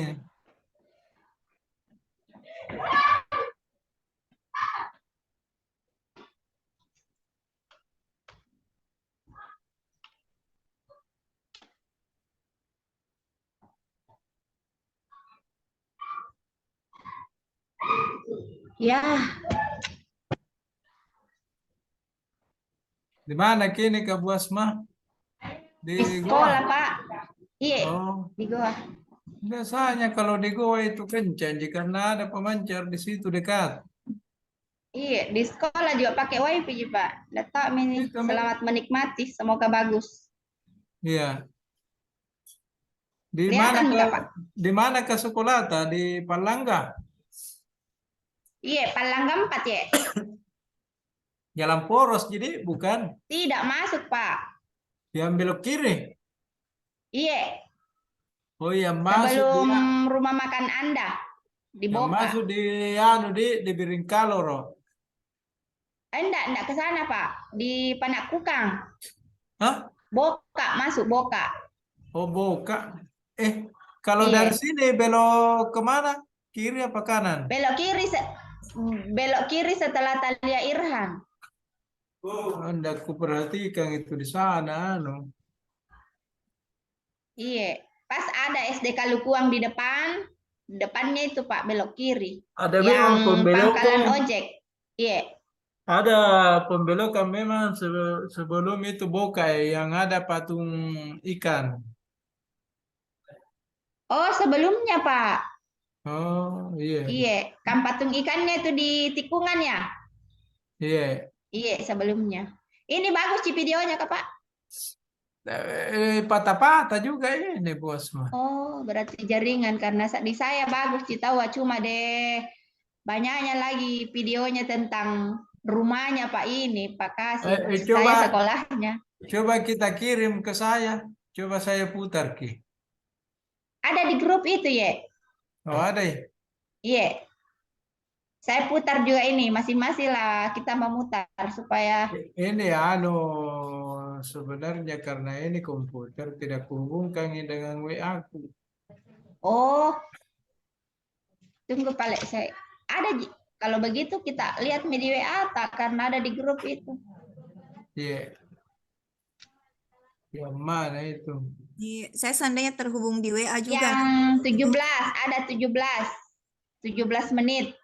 Ya, Di mana kini Kak Bu Asma? di Di sekolah, goa. Pak. Iya, Oh, di goa. biasanya kalau di goa itu kencang karena ada pemancar di situ dekat. Iya, di sekolah juga pakai wifi, Pak. Letak ini. Itu, Mi. Selamat menikmati, semoga bagus. Iya. Di mana Kelihatan ke juga, Pak. di mana ke sekolah di Palangga? Iya, Palangga 4 ya. Jalan poros jadi bukan Tidak masuk, Pak. yang belok kiri. Iya, Oh, yang masuk sebelum dia, rumah makan Anda di yang Boka. masuk di anu di Biringkaloro. Enggak ke sana, Pak. Di Panakukang. Hah? Boka, masuk Boka. Oh, Boka. Kalau Iya. dari sini belok kemana? Kiri apa kanan? Belok kiri setelah Talia Irham. Oh, Anda aku perhatikan itu di sana, anu. Iya, pas ada SD Kalukuang di depan, depannya itu Pak belok kiri. Ada Yang memang pangkalan pembelokan. ojek. Iya. Ada pembelokan memang sebelum itu Boka yang ada patung ikan. Oh, sebelumnya Pak. Oh, iya. Iya, kan patung ikannya itu di tikungan ya? Iya. Iya, sebelumnya. Ini bagus sih videonya, Kak, Pak. Patah-patah juga ini bos mah. Oh, berarti jaringan karena di saya bagus sih tahu cuma deh banyaknya lagi videonya tentang rumahnya Pak ini, Pak Kasih. Coba Saya sekolahnya. coba kita kirim ke saya. Coba saya putar Ki. Ada di grup itu ya? Oh, ada ya? Iya. Saya putar juga ini, masing-masing lah kita memutar supaya Ini anu sebenarnya karena ini komputer tidak kuhubungkan dengan WA aku. oh, tunggu Pak, saya ada kalau begitu kita lihat media WA tak karena ada di grup itu. Iya. Yang mana itu? Saya seandainya terhubung di WA juga. Yang 17, ada 17 menit.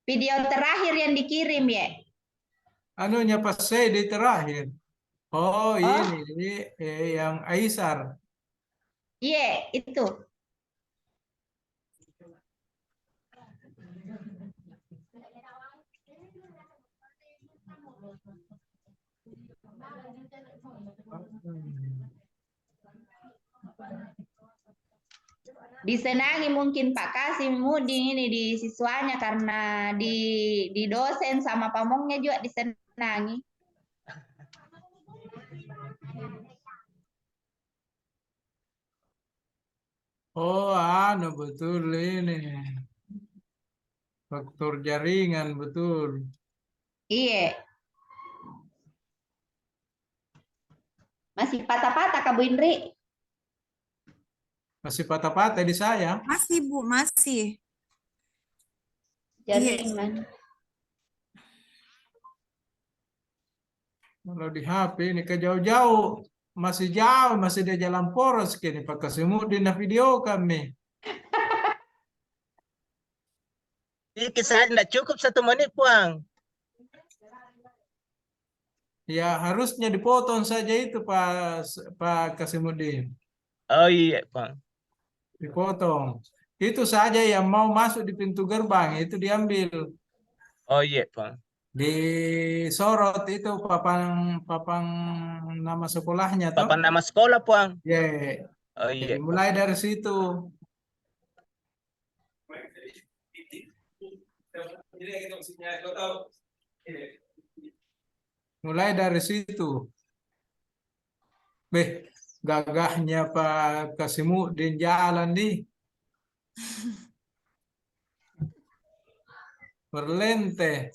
Video terakhir yang dikirim ya. Anunya pas saya di terakhir. Oh, ini yang Aisar. Iya, itu. Disenangi mungkin Pak Kasih Muding ini di siswanya karena di dosen sama pamongnya juga disenangi. Oh, anu betul ini. Faktor jaringan betul. Iya. Masih patah-patah Kak Bu Indri? Masih patah-patah di saya. Masih Bu, masih. Jaringan. Kalau di HP ini ke jauh-jauh. Masih jauh, masih di jalan poros kini pakai semut di video kami. Sedikit saja tidak cukup 1 menit, Puang. Ya harusnya dipotong saja itu Pak Kasimudin. Oh iya, Puang. Dipotong. Itu saja yang mau masuk di pintu gerbang itu diambil. Oh iya, Bang. Disorot itu papan nama sekolahnya toh. Papan nama sekolah, Bang. Ya, Oh jadi iya, Bang. mulai dari situ. Mulai dari situ. Gagahnya Pak Kasimuddin jalan di berlente.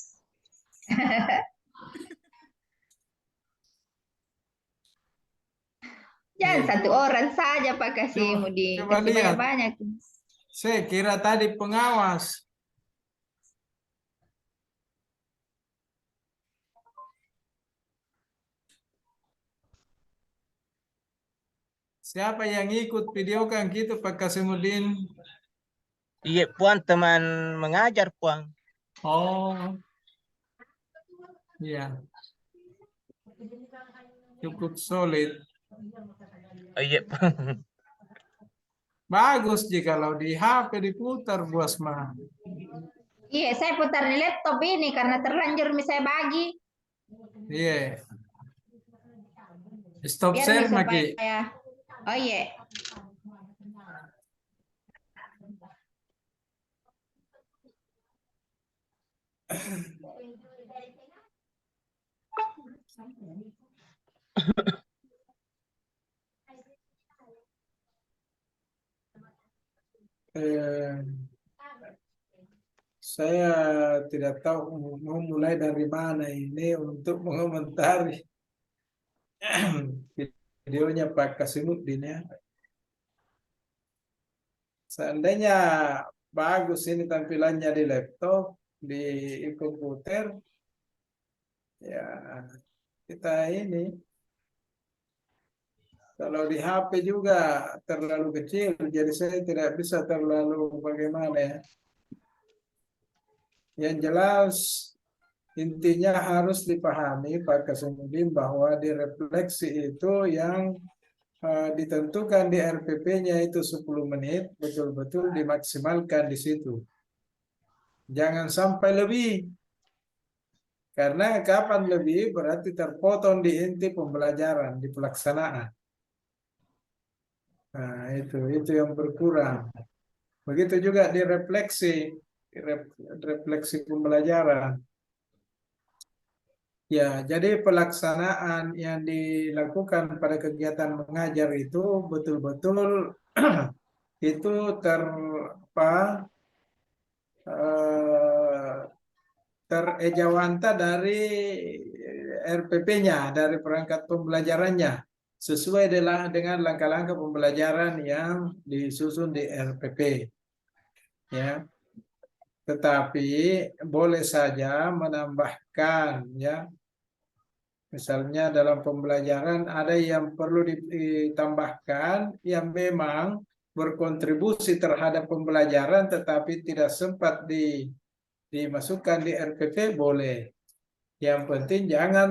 Jangan satu orang saja Pak Kasimuddin, Coba kasih lihat. banyak-banyak. Saya kira tadi pengawas. Siapa yang ikut videokan gitu Pak Kasimuddin? Iya, Puan, teman mengajar, Puan. Oh, iya. Cukup solid. Oh iya, Puan. Bagus jika kalau di HP diputar bos mah. Iya, saya putar di laptop ini karena terlanjur saya bagi. Iya. Stop Biar share nih Maki. supaya. Oh iya. Saya tidak tahu mau mulai dari mana ini untuk mengomentari videonya Pak Kasimuddin ya. Seandainya bagus ini tampilannya di laptop, di komputer, ya kita ini. Kalau di HP juga terlalu kecil, jadi saya tidak bisa terlalu bagaimana ya. Yang jelas intinya harus dipahami Pak Kasimuddin bahwa di refleksi itu yang ditentukan di RPP-nya itu 10 menit, betul-betul dimaksimalkan di situ. Jangan sampai lebih. Karena kapan lebih berarti terpotong di inti pembelajaran, di pelaksanaan. Nah, itu yang berkurang. Begitu juga di refleksi pembelajaran. Ya, jadi pelaksanaan yang dilakukan pada kegiatan mengajar itu betul-betul itu terejawanta dari RPP-nya, dari perangkat pembelajarannya, sesuai dengan langkah-langkah pembelajaran yang disusun di RPP. Ya, tetapi boleh saja menambahkan, ya, misalnya dalam pembelajaran ada yang perlu ditambahkan yang memang berkontribusi terhadap pembelajaran, tetapi tidak sempat dimasukkan di RPP, boleh. Yang penting jangan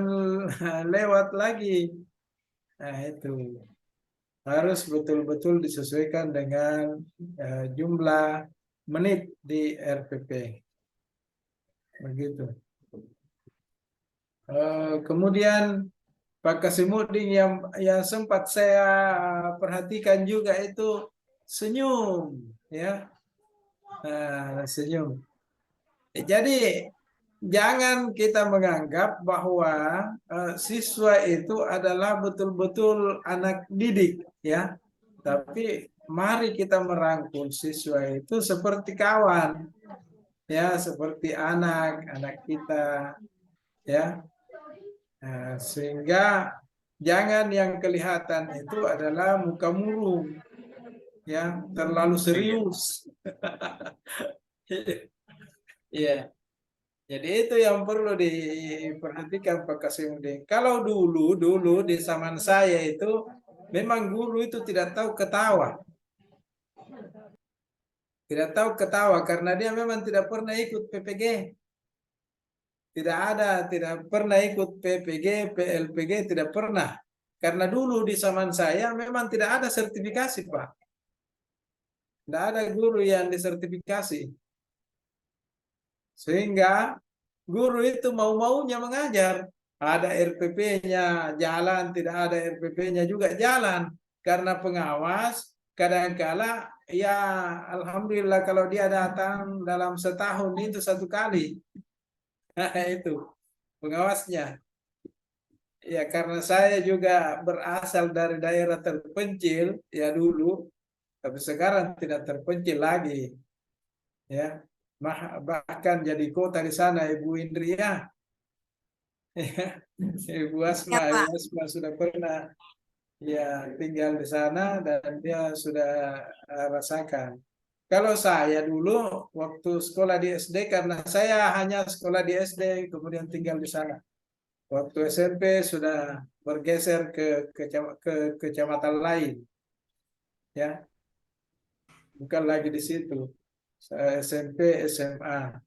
lewat lagi. Nah, itu harus betul-betul disesuaikan dengan jumlah menit di RPP. Begitu. Kemudian Pak Kasimuddin yang sempat saya perhatikan juga itu senyum, ya. Senyum. Jadi jangan kita menganggap bahwa siswa itu adalah betul-betul anak didik, ya. Tapi mari kita merangkul siswa itu seperti kawan, ya, seperti anak kita, ya. Sehingga jangan yang kelihatan itu adalah muka murung, ya, terlalu serius. Iya. Jadi itu yang perlu diperhatikan Pak Kasimuddin. Kalau dulu di zaman saya itu memang guru itu tidak tahu ketawa. Tidak tahu ketawa karena dia memang tidak pernah ikut PPG. Tidak pernah ikut PPG, PLPG, tidak pernah. Karena dulu di zaman saya memang tidak ada sertifikasi, Pak. Tidak ada guru yang disertifikasi. Sehingga guru itu mau-maunya mengajar. Ada RPP-nya jalan, tidak ada RPP-nya juga jalan. Karena pengawas, kadang-kala ya alhamdulillah kalau dia datang dalam setahun itu 1 kali. Nah, itu pengawasnya. Ya karena saya juga berasal dari daerah terpencil ya dulu, tapi sekarang tidak terpencil lagi. Ya, bahkan jadi kota di sana Ibu Indria. Ibu Asma, Ya, Pak. Ibu Asma sudah pernah ya tinggal di sana dan dia sudah rasakan. Kalau saya dulu waktu sekolah di SD, karena saya hanya sekolah di SD kemudian tinggal di sana. Waktu SMP sudah bergeser ke kecamatan lain, ya, bukan lagi di situ. SMP, SMA,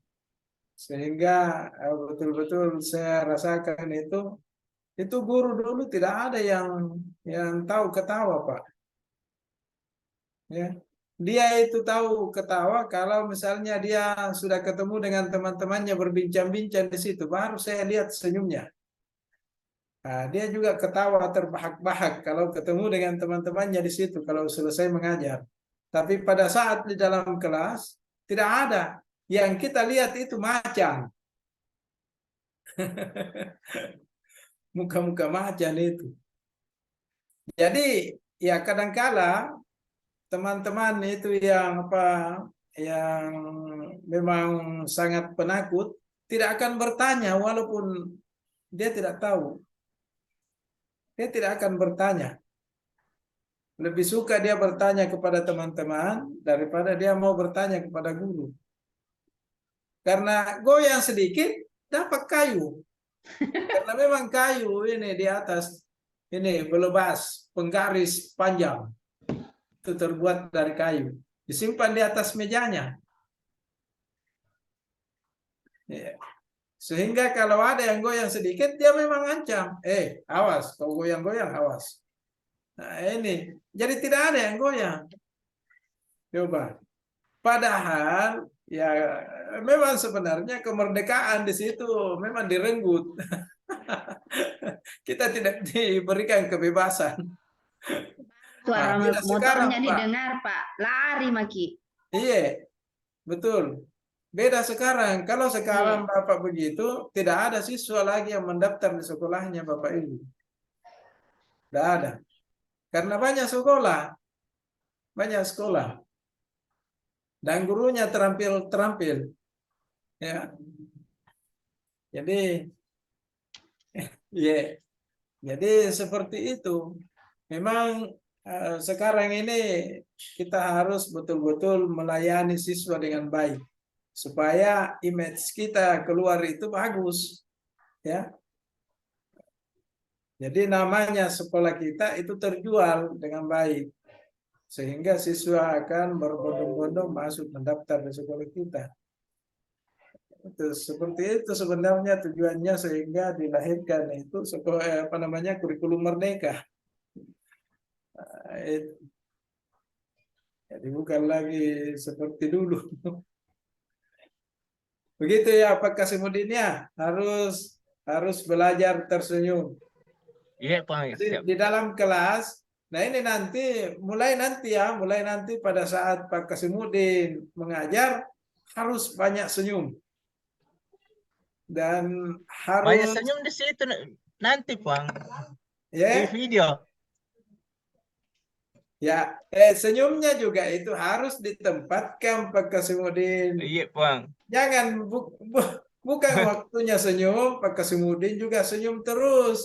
sehingga betul-betul saya rasakan itu guru dulu tidak ada yang tahu ketawa, Pak. Ya, dia itu tahu ketawa kalau misalnya dia sudah ketemu dengan teman-temannya berbincang-bincang di situ, baru saya lihat senyumnya. Nah, dia juga ketawa terbahak-bahak kalau ketemu dengan teman-temannya di situ kalau selesai mengajar. Tapi pada saat di dalam kelas tidak ada. Yang kita lihat itu macan. Muka-muka macan itu. Jadi ya kadangkala teman-teman itu yang memang sangat penakut tidak akan bertanya walaupun dia tidak tahu. Dia tidak akan bertanya. Lebih suka dia bertanya kepada teman-teman daripada dia mau bertanya kepada guru. Karena goyang sedikit dapat kayu. Karena memang kayu ini di atas ini belebas, penggaris panjang. Itu terbuat dari kayu. Disimpan di atas mejanya. Ya. Sehingga kalau ada yang goyang sedikit, dia memang ancam. Awas, kau goyang-goyang, awas. Nah ini, jadi tidak ada yang goyang. Coba. Padahal, ya memang sebenarnya kemerdekaan di situ memang direnggut. Kita tidak diberikan kebebasan. Suara Beda motornya sekarang, Pak. didengar, Pak. Lari, Maki. Iya, betul. Beda sekarang. Kalau sekarang Bapak begitu, tidak ada siswa lagi yang mendaftar di sekolahnya Bapak Ibu. Tidak ada. Karena banyak sekolah. Banyak sekolah. Dan gurunya terampil. Ya. Jadi, ya. Jadi seperti itu. Memang sekarang ini kita harus betul-betul melayani siswa dengan baik. Supaya image kita keluar itu bagus, ya. Jadi namanya sekolah kita itu terjual dengan baik, sehingga siswa akan berbondong-bondong masuk mendaftar di sekolah kita. Itu seperti itu sebenarnya tujuannya, sehingga dilahirkan itu sekolah kurikulum merdeka. Jadi bukan lagi seperti dulu. Begitu ya Pak Kasimuddin ya, harus belajar tersenyum. Iya, Pak. Di dalam kelas, nah ini mulai nanti pada saat Pak Kasimuddin mengajar harus banyak senyum. Dan harus Banyak senyum di situ nanti, Pak. Ya. Di video. Ya, senyumnya juga itu harus ditempatkan Pak Kasimuddin. Iya, Bang. Jangan bukan waktunya senyum, Pak Kasimuddin juga senyum terus.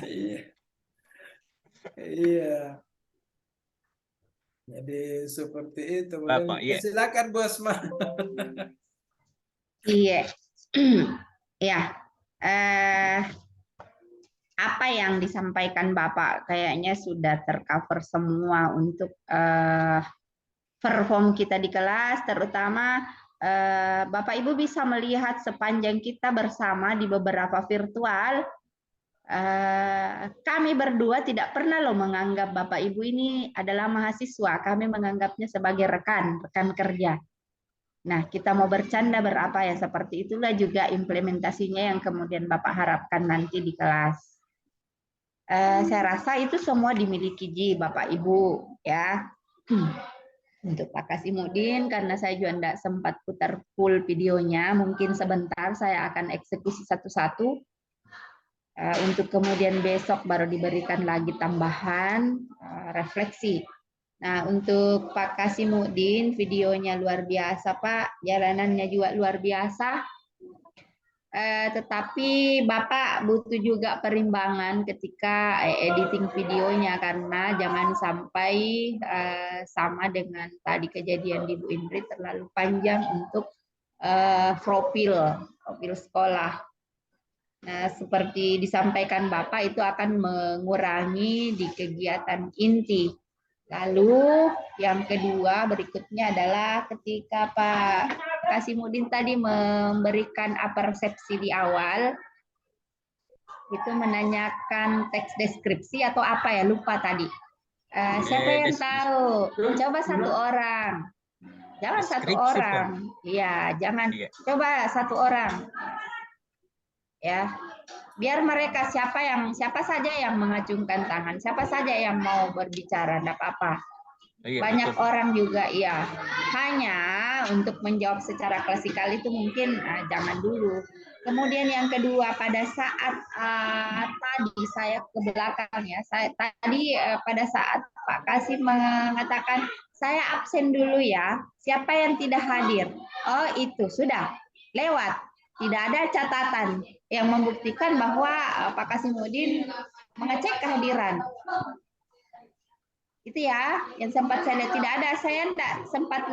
Iya. Iya. Jadi seperti itu. Bapak, iya. Silakan Bu Asma. Iya. Ya. Apa yang disampaikan Bapak kayaknya sudah tercover semua untuk perform kita di kelas, terutama Bapak Ibu bisa melihat sepanjang kita bersama di beberapa virtual, kami berdua tidak pernah loh menganggap Bapak Ibu ini adalah mahasiswa. Kami menganggapnya sebagai rekan kerja. Nah, kita mau bercanda berapa ya, seperti itulah juga implementasinya yang kemudian Bapak harapkan nanti di kelas. Saya rasa itu semua dimiliki Bapak Ibu ya. Untuk Pak Kasimudin, karena saya juga tidak sempat putar full videonya, mungkin sebentar saya akan eksekusi satu-satu. Untuk kemudian besok baru diberikan lagi tambahan refleksi. Nah, untuk Pak Kasimudin, videonya luar biasa Pak, jalanannya juga luar biasa. Tetapi Bapak butuh juga perimbangan ketika editing videonya, karena jangan sampai sama dengan tadi kejadian di Bu Indri terlalu panjang untuk profil sekolah. Nah, seperti disampaikan Bapak, itu akan mengurangi di kegiatan inti. Lalu yang kedua berikutnya adalah ketika Pak Kasimudin tadi memberikan persepsi di awal, itu menanyakan teks deskripsi atau apa ya, lupa tadi. Siapa yang tahu? Coba satu orang. Jangan satu orang. Iya, jangan. Coba satu orang. Ya, biar mereka siapa saja yang mengacungkan tangan, siapa saja yang mau berbicara, tidak apa-apa. Banyak orang juga, ya. Hanya untuk menjawab secara klasikal itu mungkin jangan dulu. Kemudian yang kedua, pada saat tadi saya ke belakang ya, pada saat Pak Kasim mengatakan saya absen dulu ya, siapa yang tidak hadir? Oh, itu sudah lewat. Tidak ada catatan yang membuktikan bahwa Pak Kasimudin mengecek kehadiran. Itu ya, yang sempat saya lihat. Tidak ada, saya tidak sempat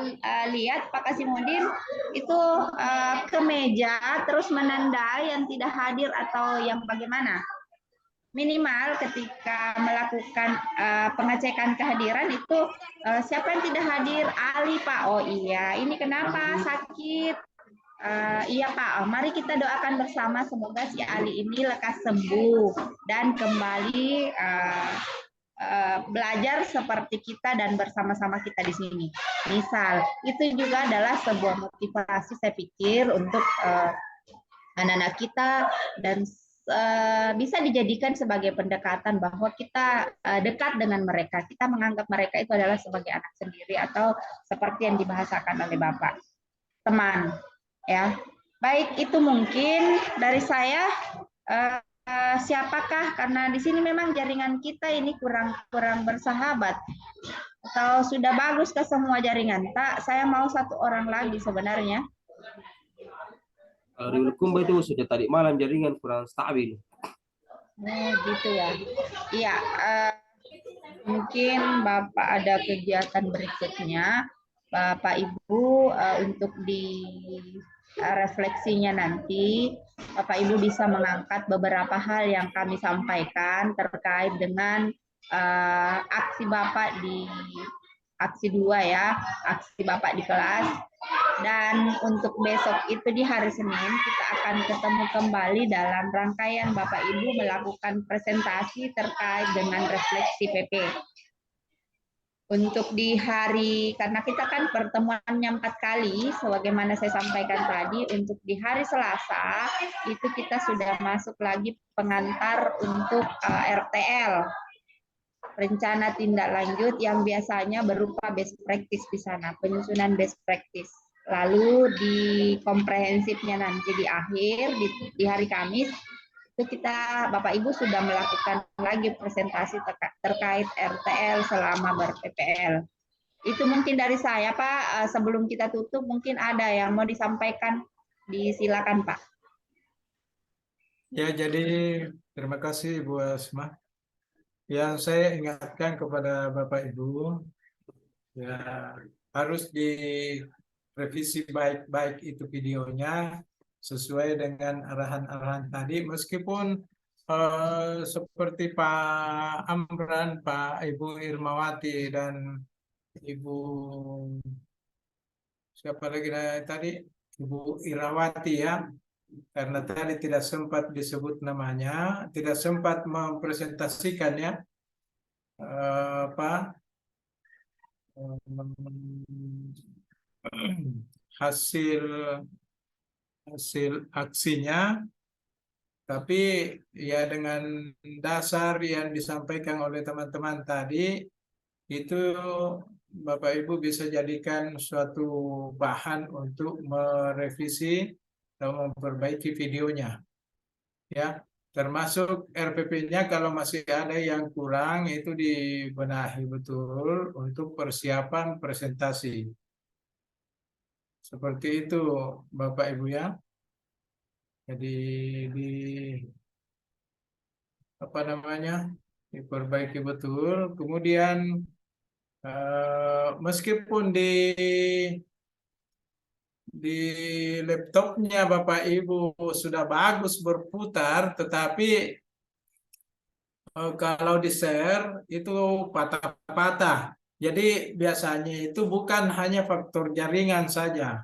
lihat Pak Kasimudin itu ke meja terus menandai yang tidak hadir atau yang bagaimana. Minimal ketika melakukan pengecekan kehadiran itu siapa yang tidak hadir? Ali Pak. Oh iya, ini kenapa sakit? Iya Pak, mari kita doakan bersama semoga si Ali ini lekas sembuh dan kembali belajar seperti kita dan bersama-sama kita di sini. Misal, itu juga adalah sebuah motivasi saya pikir untuk anak-anak kita dan bisa dijadikan sebagai pendekatan bahwa kita dekat dengan mereka. Kita menganggap mereka itu adalah sebagai anak sendiri atau seperti yang dibahasakan oleh Bapak. Teman. Ya, baik, itu mungkin dari saya. Siapakah, karena di sini memang jaringan kita ini kurang bersahabat, atau sudah bagus ke semua jaringan? Tak, saya mau satu orang lagi sebenarnya. Kalau di Bulukumba itu sudah tadi malam jaringan kurang stabil. Gitu ya. Iya, mungkin Bapak ada kegiatan berikutnya, Bapak Ibu, untuk di refleksinya nanti Bapak Ibu bisa mengangkat beberapa hal yang kami sampaikan terkait dengan aksi Bapak di aksi 2 ya, aksi Bapak di kelas. Dan untuk besok itu di hari Senin kita akan ketemu kembali dalam rangkaian Bapak Ibu melakukan presentasi terkait dengan refleksi PP. Untuk di hari, karena kita kan pertemuannya 4 kali, sebagaimana saya sampaikan tadi, untuk di hari Selasa, itu kita sudah masuk lagi pengantar untuk RTL, rencana tindak lanjut yang biasanya berupa best practice di sana, penyusunan best practice. Lalu di komprehensifnya nanti di akhir, di hari Kamis, itu kita Bapak Ibu sudah melakukan lagi presentasi terkait RTL selama ber-PPL. Itu mungkin dari saya Pak. Sebelum kita tutup mungkin ada yang mau disampaikan, disilakan Pak. Ya, jadi terima kasih Bu Asma. Yang saya ingatkan kepada Bapak Ibu, ya harus direvisi baik-baik itu videonya, sesuai dengan arahan-arahan tadi, meskipun seperti Pak Amran, Ibu Irmawati, dan Ibu siapa lagi tadi, Ibu Irawati ya, karena tadi tidak sempat disebut namanya, tidak sempat mempresentasikannya apa hasil aksinya, tapi ya dengan dasar yang disampaikan oleh teman-teman tadi itu Bapak Ibu bisa jadikan suatu bahan untuk merevisi atau memperbaiki videonya, ya. Termasuk RPP-nya kalau masih ada yang kurang itu dibenahi betul untuk persiapan presentasi. Seperti itu Bapak Ibu ya. Jadi apa namanya? Diperbaiki betul. Kemudian meskipun di laptopnya Bapak Ibu sudah bagus berputar, tetapi kalau di-share itu patah-patah. Jadi biasanya itu bukan hanya faktor jaringan saja,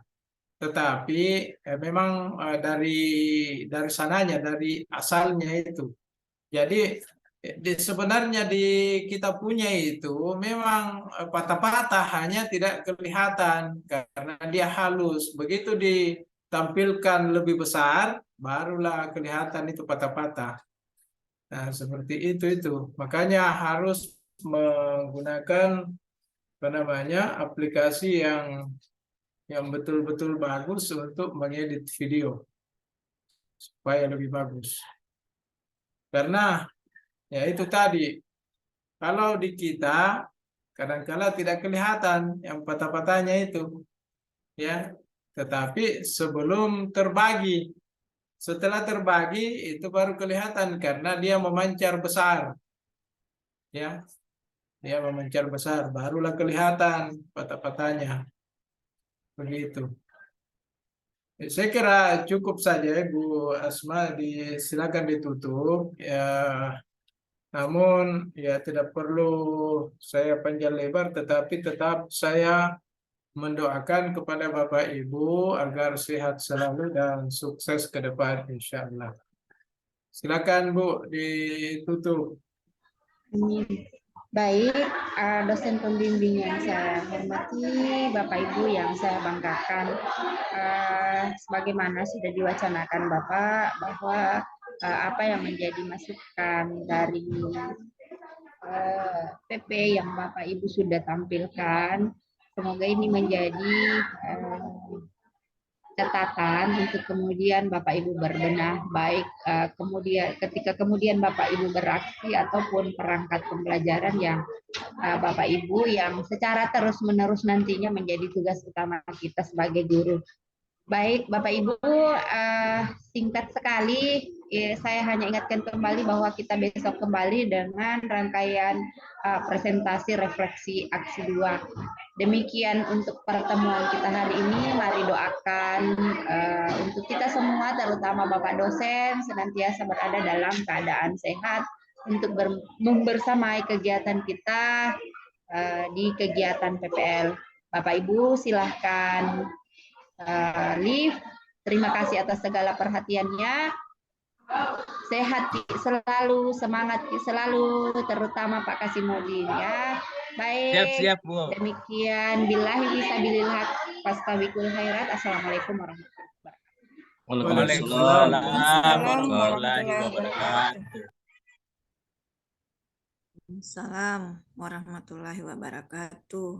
tetapi memang dari sananya, dari asalnya itu. Jadi sebenarnya kita punya itu memang patah-patah, hanya tidak kelihatan karena dia halus. Begitu ditampilkan lebih besar, barulah kelihatan itu patah-patah. Nah, seperti itu. Makanya harus menggunakan apa namanya aplikasi yang betul-betul bagus untuk mengedit video supaya lebih bagus. Karena ya itu tadi, kalau di kita kadang-kala tidak kelihatan yang patah-patahnya itu, ya. Tetapi sebelum terbagi, setelah terbagi itu baru kelihatan karena dia memancar besar, ya. Dia memancar besar, barulah kelihatan patah-patahnya. Begitu. Saya kira cukup saja Bu Asma, silakan ditutup. Ya, namun ya tidak perlu saya panjang lebar, tetapi tetap saya mendoakan kepada Bapak Ibu agar sehat selalu dan sukses ke depan insya Allah. Silakan Bu, ditutup. Amin. Baik, dosen pembimbing yang saya hormati, Bapak Ibu yang saya banggakan, sebagaimana sudah diwacanakan Bapak bahwa apa yang menjadi masukan dari PP yang Bapak Ibu sudah tampilkan, semoga ini menjadi catatan untuk kemudian Bapak Ibu berbenah, baik ketika kemudian Bapak Ibu beraksi ataupun perangkat pembelajaran yang Bapak Ibu yang secara terus-menerus nantinya menjadi tugas utama kita sebagai guru. Baik Bapak Ibu, singkat sekali saya hanya ingatkan kembali bahwa kita besok kembali dengan rangkaian presentasi refleksi aksi 2. Demikian untuk pertemuan kita hari ini. Mari doakan untuk kita semua, terutama Bapak dosen, senantiasa berada dalam keadaan sehat untuk membersamai kegiatan kita di kegiatan PPL. Bapak Ibu silahkan live. Terima kasih atas segala perhatiannya. Sehat selalu, semangat selalu, terutama Pak Kasimudin ya. Baik. Siap, Bu. Demikian billahi fisabilillah fastabiqul khairat. Assalamualaikum warahmatullahi wabarakatuh. Waalaikumsalam warahmatullahi wabarakatuh. Waalaikumsalam warahmatullahi wabarakatuh.